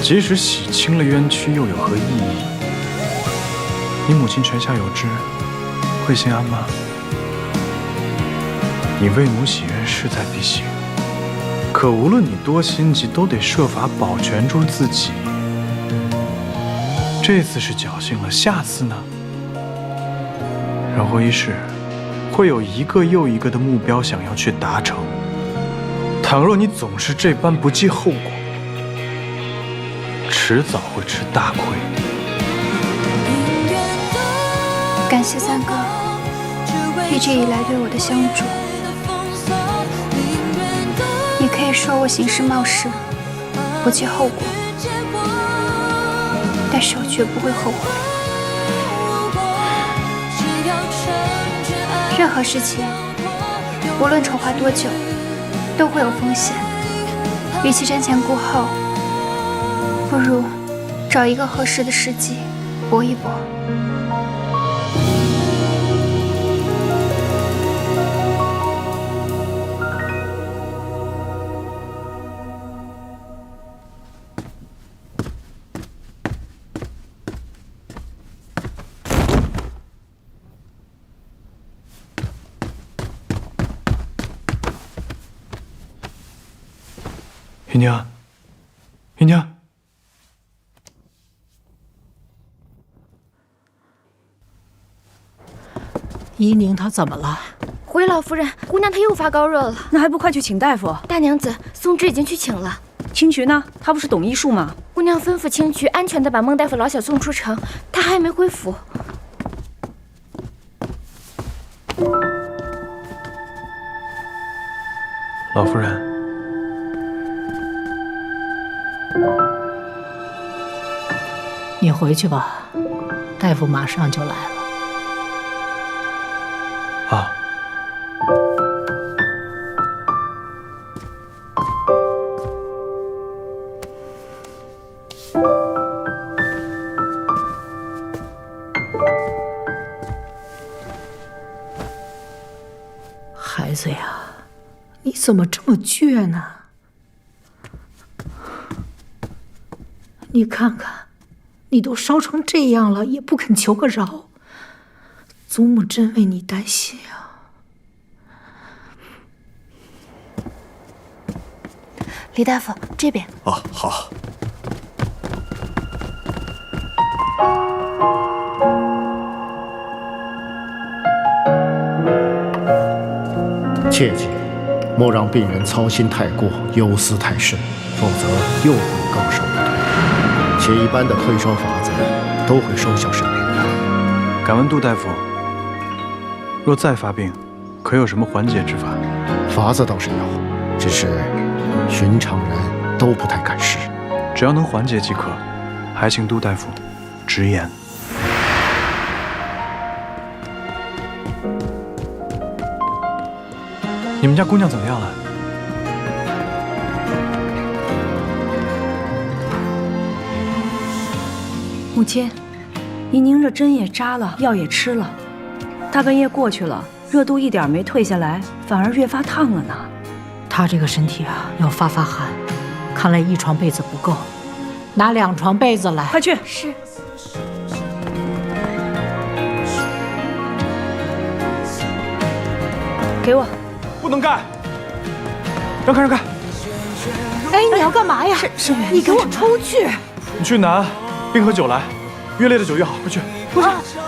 即使洗清了冤屈，又有何意义？你母亲泉下有知，会心安吗？你为母洗冤势在必行，可无论你多心急，都得设法保全住自己。这次是侥幸了，下次呢？人活一世，会有一个又一个的目标想要去达成。倘若你总是这般不计后果，迟早会吃大亏。感谢三哥一直以来对我的相助。你可以说我行事冒失，不计后果，但是我绝不会后悔。任何事情，无论筹划多久，都会有风险，与其瞻前顾后，不如找一个合适的时机搏一搏。芸娘，芸娘，依宁她怎么了？回老夫人，姑娘她又发高热了，那还不快去请大夫？大娘子，松枝已经去请了。青渠呢？她不是懂医术吗？姑娘吩咐青渠安全地把孟大夫老小送出城，她还没回府。老夫人。你回去吧，大夫马上就来了。啊，孩子呀，你怎么这么倔呢？你看看，你都烧成这样了，也不肯求个饶，祖母真为你担心啊。李大夫，这边。哦，好。切记，莫让病人操心太过，忧思太甚，否则又会更受不了。且一般的退烧法子都会收效甚明的。敢问杜大夫，若再发病，可有什么缓解之法？法子倒是有，只是寻常人都不太敢试。只要能缓解即可，还请杜大夫直言。你们家姑娘怎么样了？母亲，怡宁这针也扎了，药也吃了，大半夜过去了，热度一点没退下来，反而越发烫了呢。她这个身体啊，要发寒，看来1床被子不够，拿2床被子来。快去。是。给我。不能干！让开让开！哎，你要干嘛呀？沈远，你给我出去！你去拿冰和酒来，越烈的酒越好，快去！不是，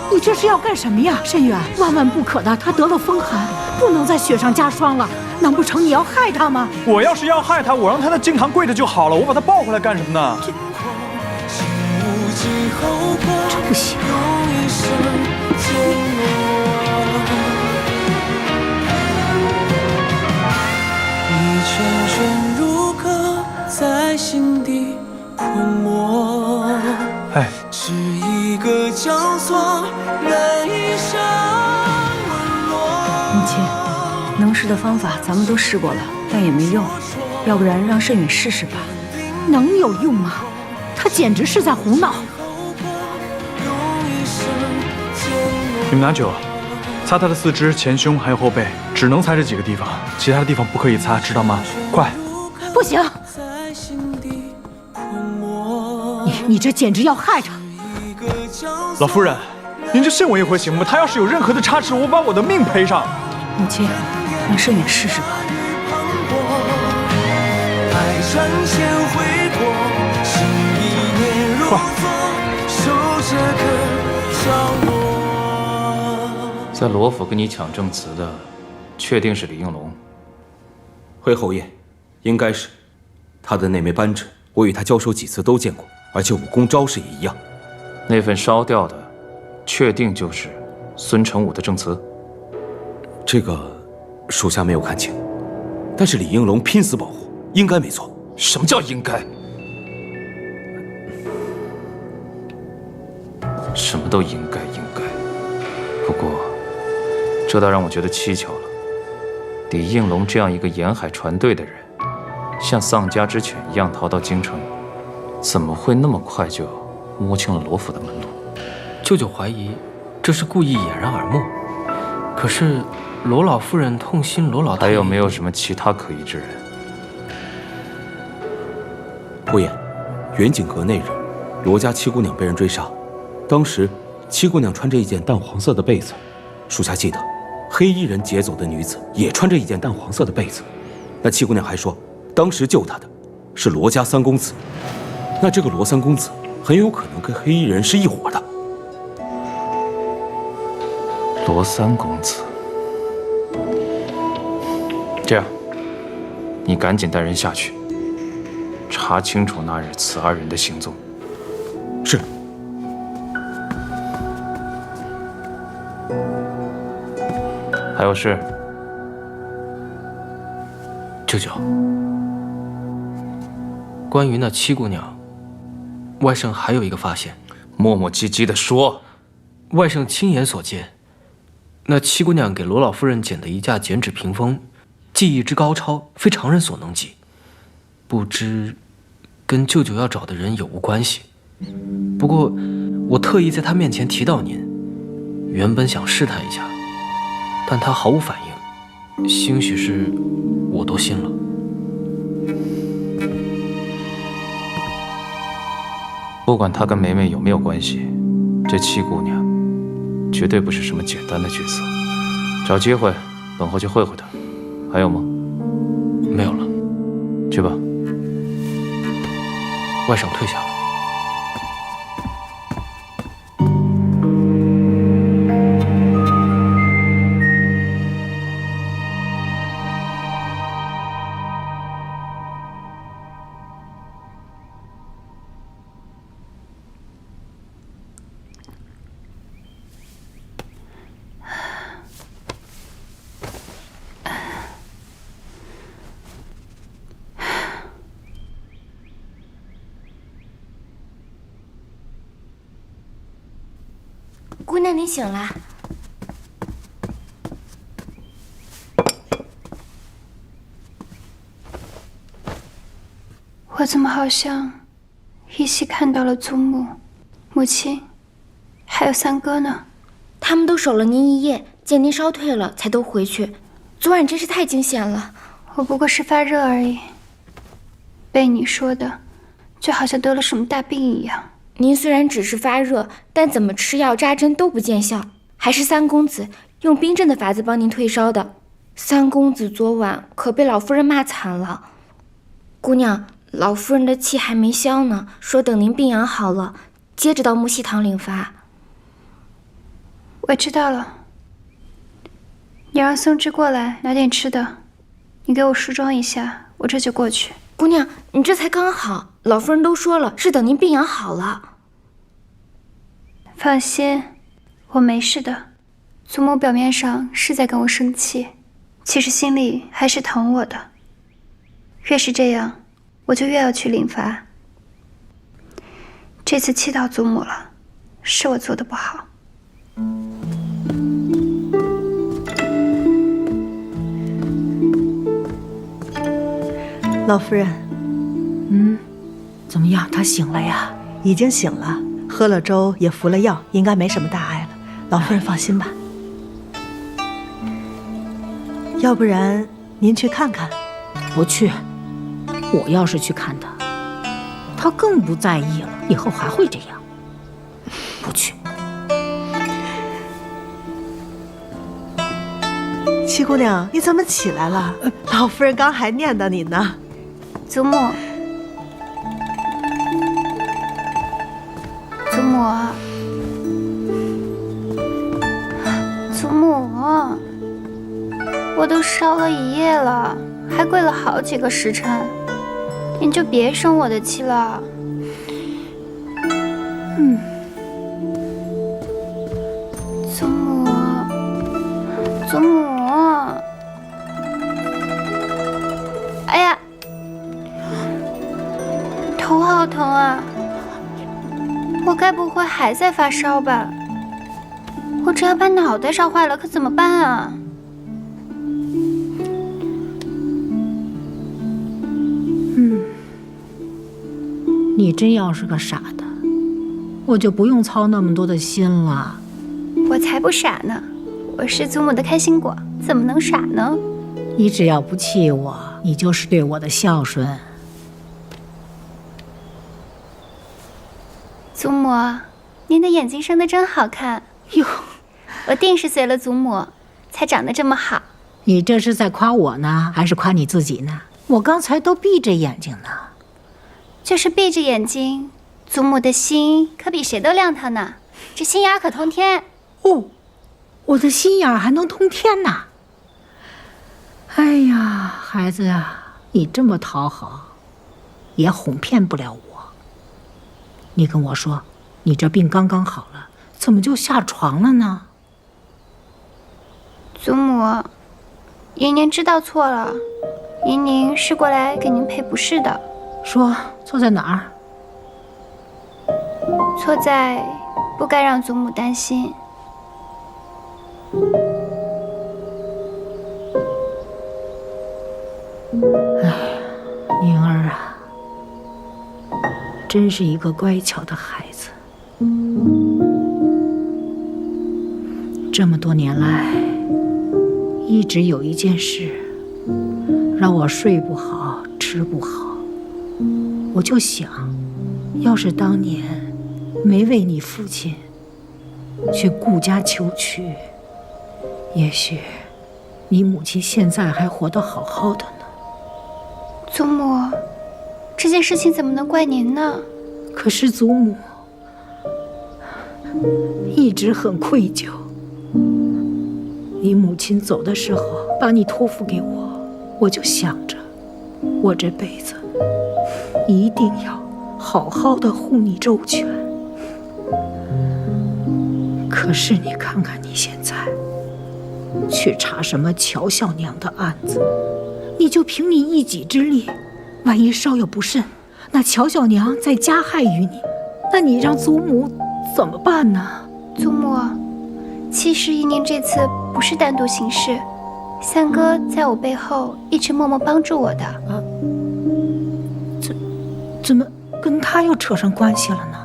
你这是要干什么呀，沈远？万万不可的，他得了风寒，不能再雪上加霜了。难不成你要害他吗？我要是要害他，我让他在经堂跪着就好了，我把他抱回来干什么呢？这不行。圈圈如歌，在心底困没。哎，是一个交错，难以上沦落。母亲，能试的方法咱们都试过了，但也没用，要不然让慎远试试吧。能有用吗？他简直是在胡闹。你们拿酒，擦他的四肢、前胸还有后背，只能擦这几个地方，其他的地方不可以擦，知道吗？快！不行，你这简直要害他！老夫人，您就信我一回行吗？他要是有任何的差池，我把我的命赔上。母亲，让慎远试试吧。在罗府跟你抢证词的，确定是李应龙。回侯爷，应该是。他的那枚扳指，我与他交手几次都见过，而且武功招式也一样。那份烧掉的，确定就是孙成武的证词。这个属下没有看清，但是李应龙拼死保护，应该没错。什么叫应该？什么都应该。不过，这倒让我觉得蹊跷了。李应龙这样一个沿海船队的人，像丧家之犬一样逃到京城，怎么会那么快就摸清了罗府的门路？舅舅怀疑这是故意掩人耳目。可是罗老夫人痛心罗老太爷，还有没有什么其他可疑之人？侯爷，远景阁那日，罗家七姑娘被人追杀，当时七姑娘穿着一件淡黄色的被子，属下记得，黑衣人劫走的女子也穿着一件淡黄色的被子。那七姑娘还说，当时救她的是罗家三公子，那这个罗三公子很有可能跟黑衣人是一伙的。罗三公子，这样，你赶紧带人下去，查清楚那日此二人的行踪。是。还有事？舅舅，关于那七姑娘，外甥还有一个发现。磨磨唧唧地说。外甥亲眼所见，那七姑娘给罗老夫人剪的一架剪纸屏风，技艺之高超，非常人所能及。不知跟舅舅要找的人有无关系？不过我特意在她面前提到您，原本想试探一下。但他毫无反应，兴许是我多心了。不管她跟梅梅有没有关系，这七姑娘绝对不是什么简单的角色。找机会等候去会会她。还有吗？没有了。去吧。外甥退下了。姑娘，你醒了。我怎么好像依稀看到了祖母、母亲，还有三哥呢？他们都守了您一夜，见您烧退了，才都回去。昨晚真是太惊险了。我不过是发热而已，被你说的，就好像得了什么大病一样。您虽然只是发热，但怎么吃药扎针都不见效，还是三公子用冰镇的法子帮您退烧的。三公子昨晚可被老夫人骂惨了。姑娘，老夫人的气还没消呢，说等您病养好了，接着到木樨堂领罚。我知道了，你让松枝过来拿点吃的，你给我梳妆一下，我这就过去。姑娘，你这才刚好，老夫人都说了，是等您病养好了。放心，我没事的。祖母表面上是在跟我生气，其实心里还是疼我的。越是这样，我就越要去领罚。这次气到祖母了，是我做的不好。老夫人，怎么样？他醒了呀？已经醒了，喝了粥也服了药，应该没什么大碍了。老夫人放心吧。要不然您去看看？不去。我要是去看他，他更不在意了，以后还会这样。不去。七姑娘，你怎么起来了？老夫人刚还念叨你呢。祖母，祖母，祖母，我都烧了一夜了，还跪了好几个时辰，您就别生我的气了。祖母，祖母，哎呀！头好疼啊！我该不会还在发烧吧？我这要把脑袋烧坏了，可怎么办啊？你真要是个傻的，我就不用操那么多的心了。我才不傻呢，我是祖母的开心果，怎么能傻呢？你只要不气我，你就是对我的孝顺。祖母，您的眼睛生得真好看哟！我定是随了祖母，才长得这么好。你这是在夸我呢，还是夸你自己呢？我刚才都闭着眼睛呢。就是闭着眼睛，祖母的心可比谁都亮堂呢。这心眼可通天哦！我的心眼还能通天呐！哎呀，孩子啊，你这么讨好，也哄骗不了我。你跟我说，你这病刚刚好了，怎么就下床了呢？祖母，姨娘知道错了，姨娘是过来给您赔不是的。说错在哪儿？错在不该让祖母担心。哎，宁儿啊，真是一个乖巧的孩子。这么多年来，一一直有一件事让我睡不好吃不好，我就想，要是当年没为你父亲去顾家求娶，也许你母亲现在还活得好好的呢。祖母，这件事情怎么能怪您呢？可是祖母一直很愧疚。你母亲走的时候把你托付给我，我就想着，我这辈子一定要好好的护你周全。可是你看看你现在，去查什么乔小娘的案子，你就凭你一己之力，万一稍有不慎，那乔小娘再加害于你，那你让祖母怎么办呢？祖母，其实依宁这次不是单独行事，三哥在我背后一直默默帮助我的。怎么跟他又扯上关系了呢？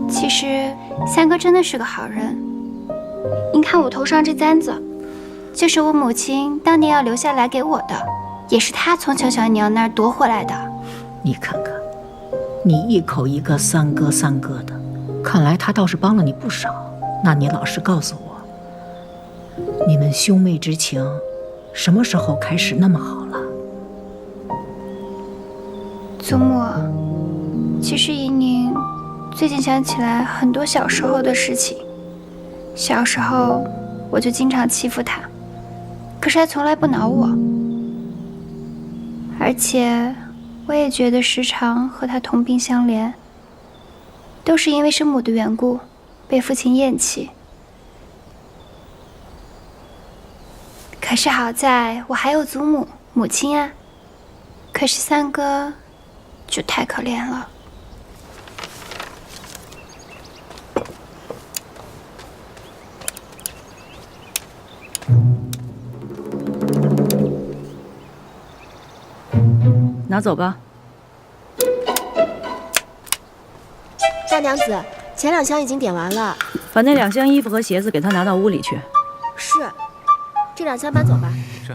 其实三哥真的是个好人。您看我头上这簪子，就是我母亲当年要留下来给我的，也是她从乔小娘那儿夺回来的。你看看，你一口一个三哥三哥的，看来他倒是帮了你不少。那你老实告诉我，你们兄妹之情什么时候开始那么好了？祖母，其实依宁最近想起来很多小时候的事情。小时候我就经常欺负他，可是他从来不恼我，而且我也觉得时常和他同病相怜，都是因为生母的缘故被父亲厌弃。可是好在我还有祖母、母亲啊。可是三哥就太可怜了。拿走吧。大娘子，前2箱已经点完了，把那2箱衣服和鞋子给他拿到屋里去。是，这2箱搬走吧。是。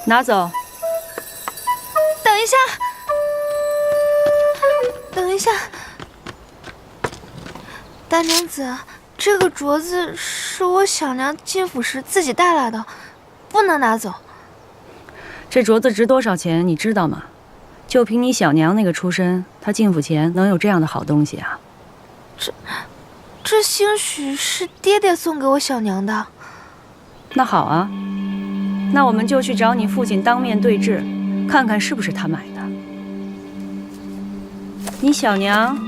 拿走。等一下，等一下，大娘子，这个镯子是我小娘进府时自己带来的，不能拿走。这镯子值多少钱，你知道吗？就凭你小娘那个出身，她进府前能有这样的好东西啊？这兴许是爹爹送给我小娘的。那好啊。那我们就去找你父亲当面对质，看看是不是他买的。你小娘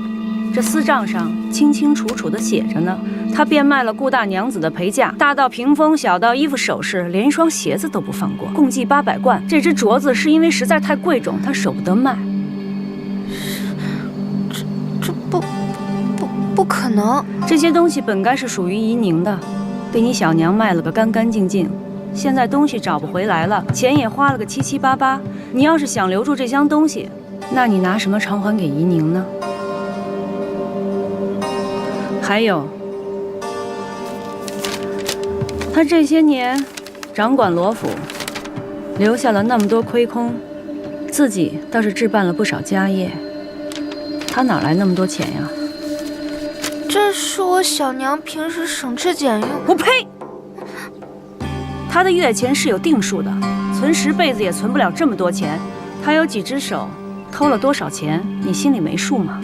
这私账上清清楚楚的写着呢，她变卖了顾大娘子的陪嫁，大到屏风，小到衣服首饰，连一双鞋子都不放过，共计800贯。这只镯子是因为实在太贵重，她舍不得卖。这不可能！这些东西本该是属于怡宁的，被你小娘卖了个干干净净。现在东西找不回来了，钱也花了个七七八八。你要是想留住这箱东西，那你拿什么偿还给怡宁呢？还有，他这些年掌管罗府，留下了那么多亏空，自己倒是置办了不少家业，他哪来那么多钱呀？这是我小娘平时省吃俭用。我呸！他的月钱是有定数的，存10辈子也存不了这么多钱。他有几只手，偷了多少钱，你心里没数吗？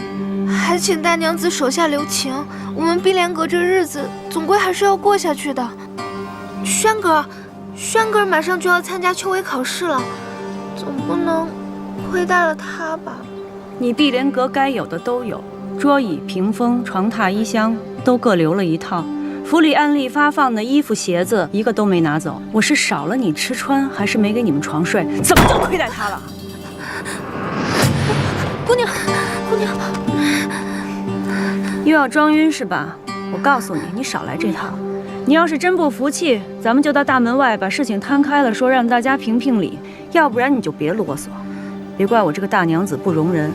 还请大娘子手下留情，我们碧莲阁这日子总归还是要过下去的。轩哥马上就要参加秋闱考试了，总不能亏待了他吧？你碧莲阁该有的都有，桌椅、屏风、床榻、衣箱都各留了一套。府里按例发放的衣服、鞋子一个都没拿走。我是少了你吃穿，还是没给你们床睡？怎么就亏待他了？姑娘，姑娘，又要装晕是吧？我告诉你，你少来这套。你要是真不服气，咱们就到大门外把事情摊开了说，让大家评评理。要不然你就别啰嗦，别怪我这个大娘子不容人。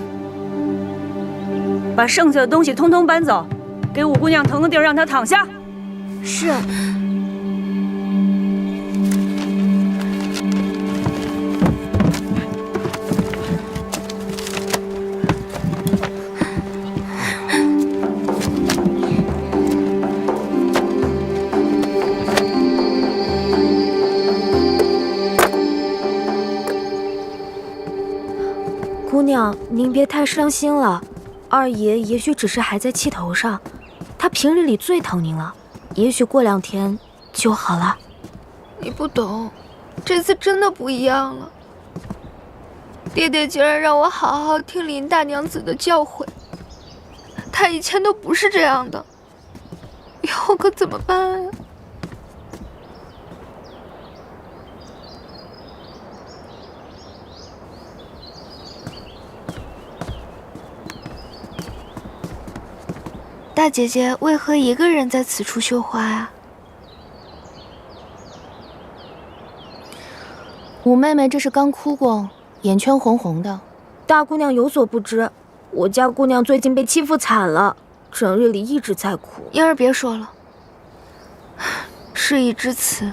把剩下的东西通通搬走，给五姑娘腾个地儿，让她躺下。是。姑娘，您别太伤心了，二爷也许只是还在气头上，他平日里最疼您了，也许过2天就好了。你不懂，这次真的不一样了。爹爹竟然让我好好听林大娘子的教诲，他以前都不是这样的，以后可怎么办呀？大姐姐为何一个人在此处绣花呀？五妹妹这是刚哭过，眼圈红红的。大姑娘有所不知，我家姑娘最近被欺负惨了，整日里一直在哭。嫣儿别说了，事已至此，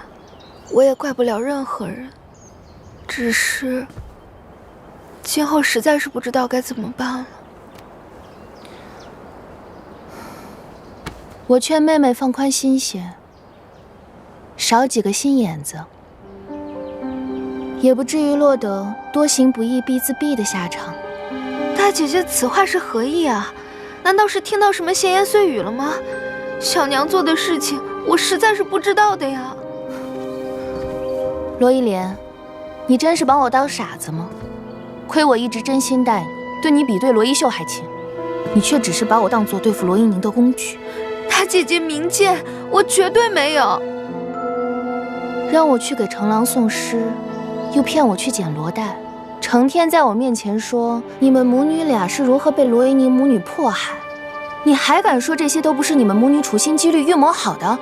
我也怪不了任何人，只是今后实在是不知道该怎么办了。我劝妹妹放宽心些，少几个心眼子，也不至于落得多行不义必自毙的下场。大姐姐此话是何意啊？难道是听到什么闲言碎语了吗？小娘做的事情，我实在是不知道的呀。罗一莲，你真是把我当傻子吗？亏我一直真心待你，对你比对罗一秀还亲，你却只是把我当做对付罗一宁的工具。大姐姐明鉴，我绝对没有。让我去给程郎送诗，又骗我去捡罗带，成天在我面前说你们母女俩是如何被罗一宁母女迫害，你还敢说这些都不是你们母女处心积虑预谋好的？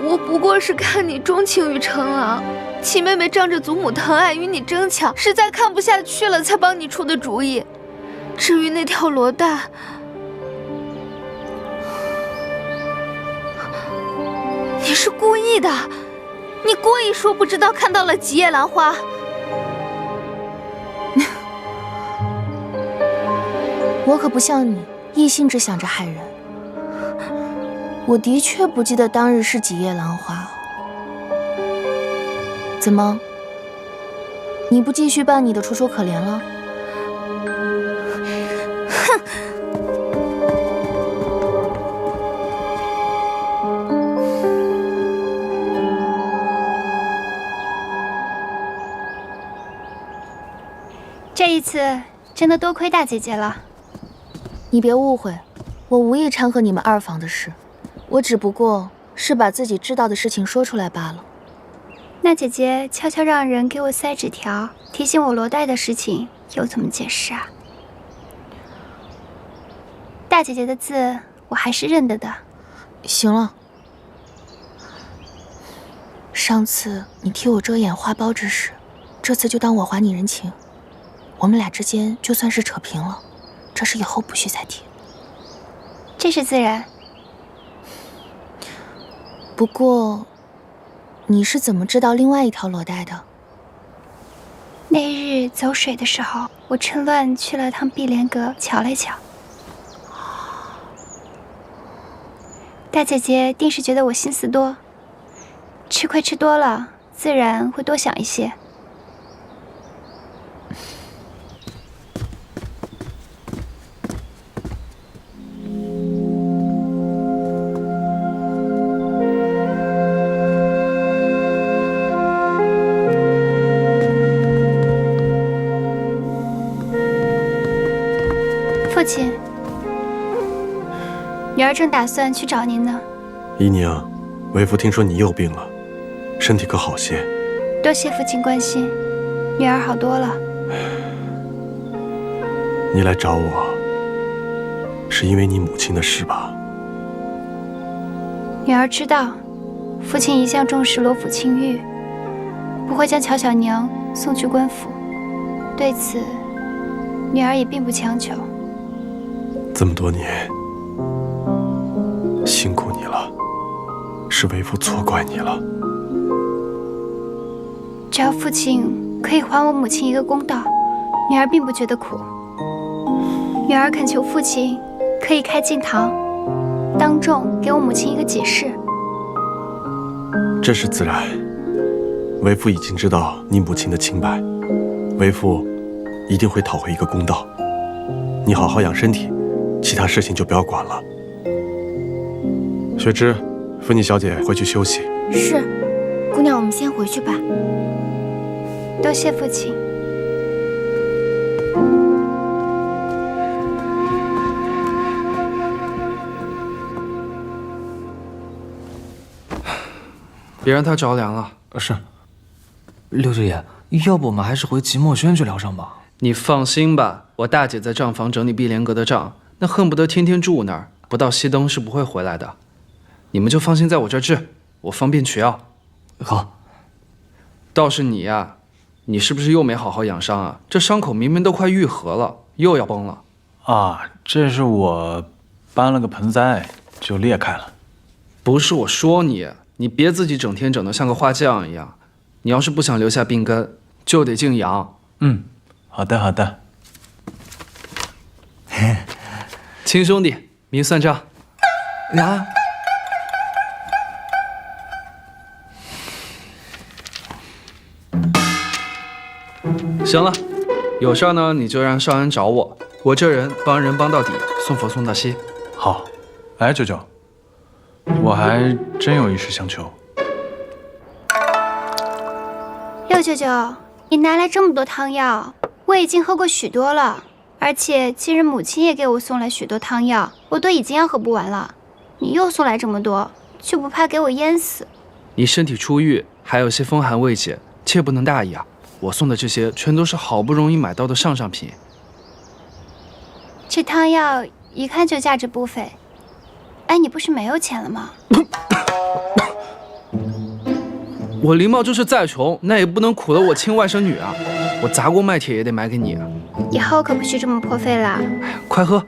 我不过是看你钟情于程郎，七妹妹仗着祖母疼爱与你争抢，实在看不下去了才帮你出的主意。至于那条罗带，你是故意的，你故意说不知道看到了吉野兰花。我可不像你一心只想着害人，我的确不记得当日是几叶兰花。怎么，你不继续扮你的楚楚可怜了？哼！这一次真的多亏大姐姐了。你别误会，我无意掺和你们二房的事，我只不过是把自己知道的事情说出来罢了。那姐姐悄悄让人给我塞纸条，提醒我罗带的事情，又怎么解释啊？大姐姐的字我还是认得的。行了，上次你替我遮掩花苞之事，这次就当我还你人情。我们俩之间就算是扯平了，这事以后不许再提。这是自然。不过，你是怎么知道另外一条罗带的？那日走水的时候，我趁乱去了趟碧莲阁瞧了瞧。大姐姐定是觉得我心思多，吃亏吃多了，自然会多想一些。父亲，女儿正打算去找您呢。姨娘，为父听说你又病了，身体可好些？多谢父亲关心，女儿好多了。你来找我，是因为你母亲的事吧？女儿知道，父亲一向重视罗府清誉，不会将乔小娘送去官府。对此，女儿也并不强求。这么多年，辛苦你了，是为父错怪你了。只要父亲可以还我母亲一个公道，女儿并不觉得苦。女儿恳求父亲可以开敬堂，当众给我母亲一个解释。这是自然，为父已经知道你母亲的清白，为父一定会讨回一个公道。你好好养身体，其他事情就不要管了。雪芝，扶你小姐回去休息。是，姑娘，我们先回去吧。多谢父亲。别让他着凉了。是。六舅爷，要不我们还是回即墨轩去疗伤吧？你放心吧，我大姐在账房整理碧莲阁的账，那恨不得天天住那儿，不到熄灯是不会回来的。你们就放心在我这儿治，我方便取药。好。倒是你呀，你是不是又没好好养伤啊？这伤口明明都快愈合了，又要崩了。啊，这是我搬了个盆栽就裂开了。不是我说你，你别自己整天整得像个花匠一样。你要是不想留下病根，就得静养。嗯，好的好的。亲兄弟，明算账。呀。行了，有事儿呢你就让少安找我，我这人帮人帮到底，送佛送到西。好，哎，舅舅，我还真有一事相求。六舅舅，你拿来这么多汤药，我已经喝过许多了，而且今日母亲也给我送来许多汤药，我都已经要喝不完了。你又送来这么多，就不怕给我淹死？你身体初愈，还有些风寒未解，切不能大意啊。我送的这些全都是好不容易买到的上品。这汤药一看就价值不菲。哎，你不是没有钱了吗？我林茂就是再穷，那也不能苦了我亲外甥女啊！我砸锅卖铁也得买给你啊！以后可不许这么破费啦！快喝！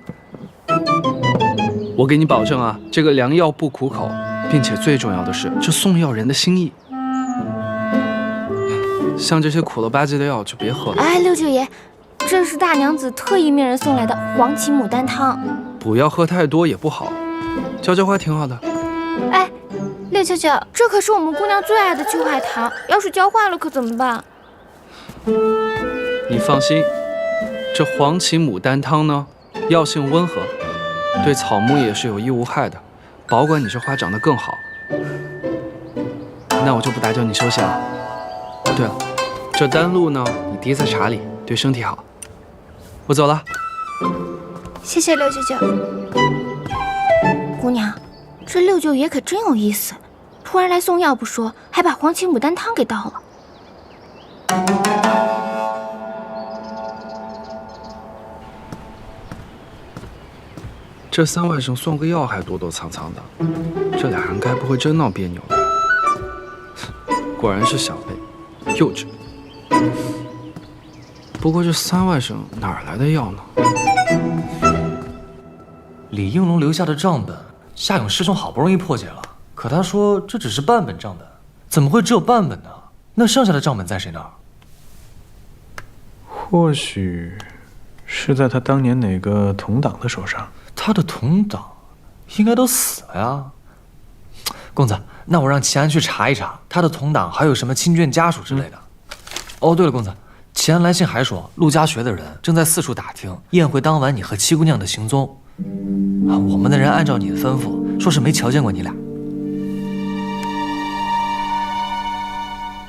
我给你保证啊，这个良药不苦口，并且最重要的是，这送药人的心意。像这些苦了吧唧的药就别喝了。哎，六舅爷，这是大娘子特意命人送来的黄芪牡丹汤，不要喝太多也不好，浇浇花挺好的。哎，六舅舅，这可是我们姑娘最爱的秋海棠，要是浇坏了可怎么办？你放心，这黄芪牡丹汤呢，药性温和，对草木也是有益无害的，保管你这花长得更好。那我就不打搅你休息了。对了，这丹露呢，你滴在茶里，对身体好。我走了。谢谢六舅舅。姑娘，这六舅爷可真有意思，突然来送药不说，还把黄芪牡丹汤给倒了。这三外甥送个药还躲躲藏藏的，这俩人该不会真闹别扭了？果然是小辈，幼稚。不过这三外甥哪儿来的药呢？李应龙留下的账本，夏勇师兄好不容易破解了，可他说这只是半本账本，怎么会只有半本呢？那剩下的账本在谁那儿？或许是在他当年哪个同党的手上。他的同党应该都死了呀。公子，那我让齐安去查一查他的同党还有什么亲眷家属之类的。哦，对了，公子，齐安来信还说陆家学的人正在四处打听宴会当晚你和七姑娘的行踪。我们的人按照你的吩咐，说是没瞧见过你俩。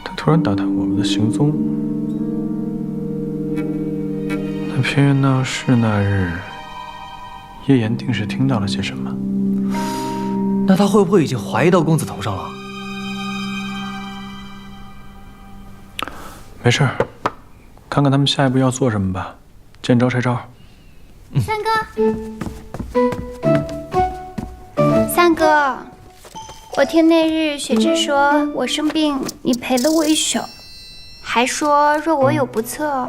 他突然打探我们的行踪，那偏院闹事那日，叶岩定是听到了些什么？那他会不会已经怀疑到公子头上了？没事儿，看看他们下一步要做什么吧，见招拆招。三哥，三哥，我听那日雪芝说我生病，你陪了我一宿，还说若我有不测，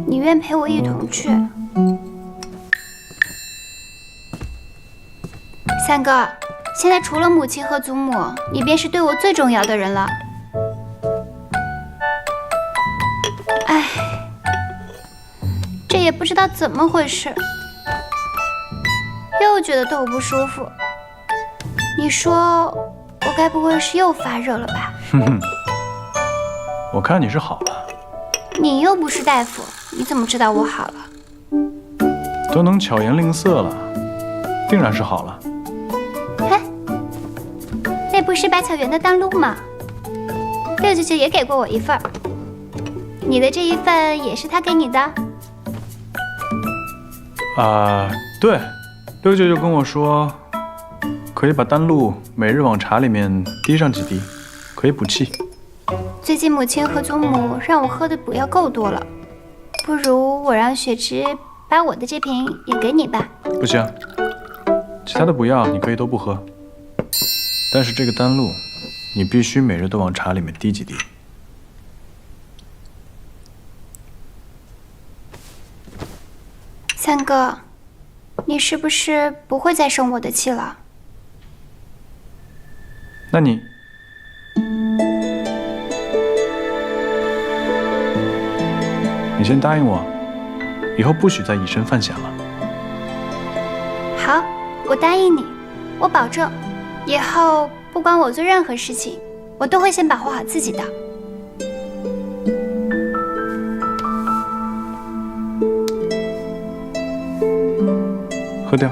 你愿陪我一同去。三哥，现在除了母亲和祖母，你便是对我最重要的人了。哎，这也不知道怎么回事，又觉得头不舒服。你说我该不会是又发热了吧？哼哼，我看你是好了。你又不是大夫，你怎么知道我好了？都能巧言令色了，定然是好了。哎，那不是百草园的丹露吗？六舅舅也给过我一份儿，你的这一份也是他给你的？对，六舅舅跟我说，可以把丹露每日往茶里面滴上几滴，可以补气。最近母亲和祖母让我喝的补药够多了，不如我让雪芝把我的这瓶也给你吧。不行，其他的补药你可以都不喝，但是这个丹露，你必须每日都往茶里面滴几滴。三哥，你是不是不会再生我的气了？那你先答应我，以后不许再以身犯险了。好，我答应你，我保证，以后不管我做任何事情，我都会先保护好自己的。喝掉。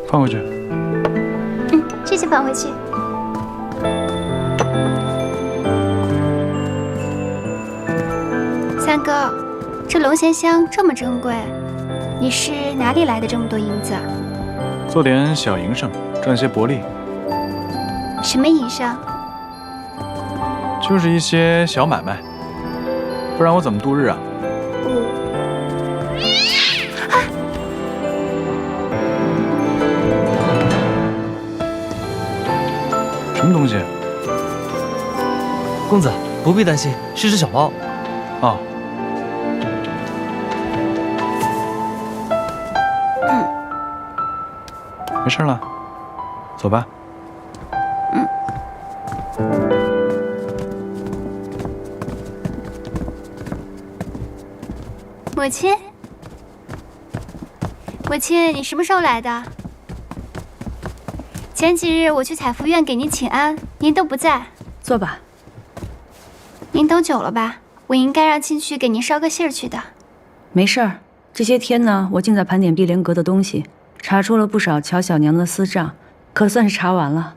放回去。这些放回去。三哥，这龙涎香这么珍贵，你是哪里来的这么多银子？做点小营生，赚些薄利。什么营生？就是一些小买卖，不然我怎么度日啊？什么东西？公子不必担心，是只小猫。哦。没事了，走吧。母亲，母亲，你什么时候来的？前几日我去采福院给您请安，您都不在。坐吧。您等久了吧？我应该让亲去给您捎个信儿去的。没事儿，这些天呢，我竟在盘点碧莲阁的东西，查出了不少乔小娘的私账，可算是查完了。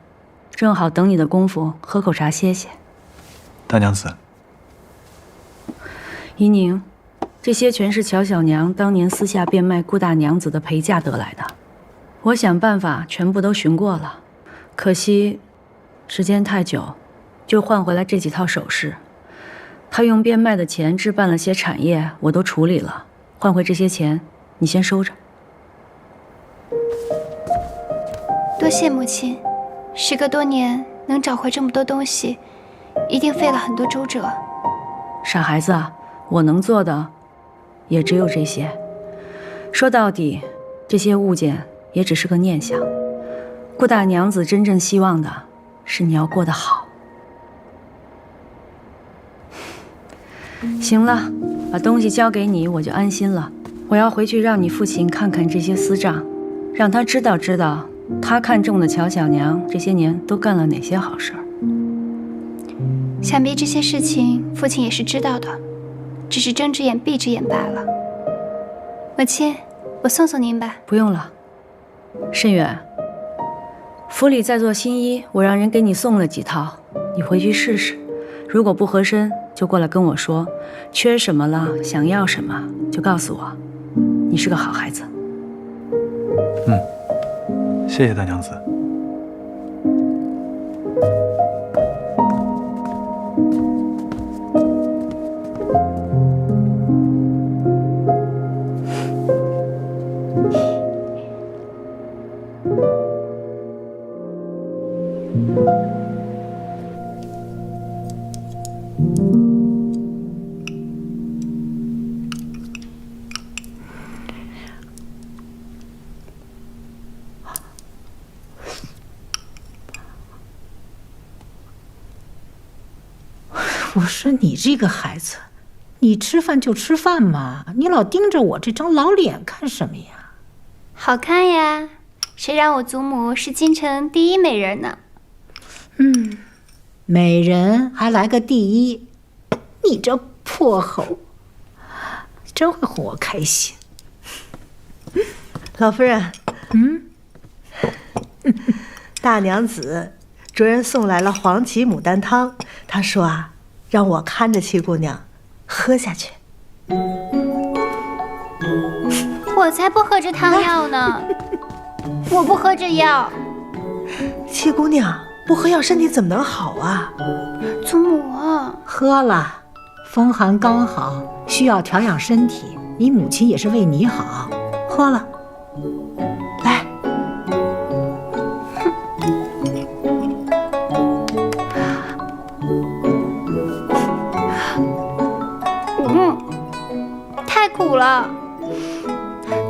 正好等你的功夫，喝口茶歇歇。大娘子，怡宁，这些全是乔小娘当年私下变卖顾大娘子的陪嫁得来的。我想办法全部都寻过了，可惜时间太久，就换回来这几套首饰。他用变卖的钱置办了些产业，我都处理了，换回这些钱，你先收着。多谢母亲，时隔多年能找回这么多东西，一定费了很多周折。傻孩子啊，我能做的也只有这些。说到底，这些物件也只是个念想。顾大娘子真正希望的是你要过得好。行了，把东西交给你，我就安心了。我要回去让你父亲看看这些私账，让他知道他看中的乔小娘这些年都干了哪些好事儿。想必这些事情父亲也是知道的，只是睁只眼闭只眼罢了。母亲，我送送您吧。不用了。慎远，府里在做新衣，我让人给你送了几套，你回去试试。如果不合身，就过来跟我说，缺什么了，想要什么就告诉我。你是个好孩子。谢谢大娘子。我说你这个孩子，你吃饭就吃饭嘛，你老盯着我这张老脸干什么呀？好看呀，谁让我祖母是京城第一美人呢？美人还来个第一，你这破猴，真会哄我开心。老夫人，大娘子，主人送来了黄芪牡丹汤，他说啊，让我看着七姑娘喝下去。我才不喝这汤药呢，我不喝这药。七姑娘不喝药，身体怎么能好啊？祖母，喝了，风寒刚好，需要调养身体。你母亲也是为你好，喝了。来，太苦了。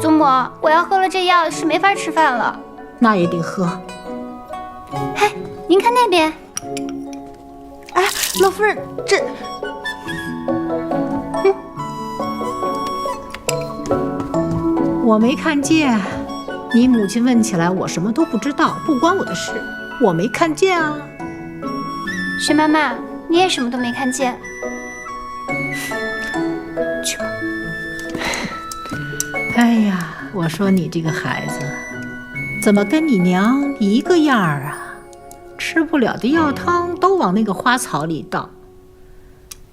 祖母，我要喝了这药是没法吃饭了。那也得喝。哎，您看那边。哎，老夫人，这……我没看见。你母亲问起来，我什么都不知道，不关我的事，我没看见啊。薛妈妈，你也什么都没看见。去吧。哎呀，我说你这个孩子，怎么跟你娘一个样儿啊？吃不了的药汤都往那个花草里倒。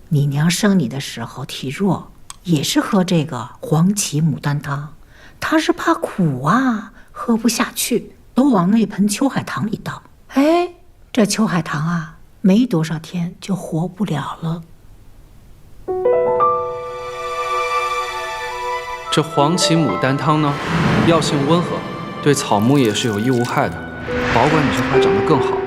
你娘生你的时候体弱，也是喝这个黄芪牡丹汤，她是怕苦啊，喝不下去，都往那盆秋海棠里倒。哎，这秋海棠啊，没多少天就活不了了。这黄芪牡丹汤呢，药性温和，对草木也是有益无害的，保管你这花长得更好。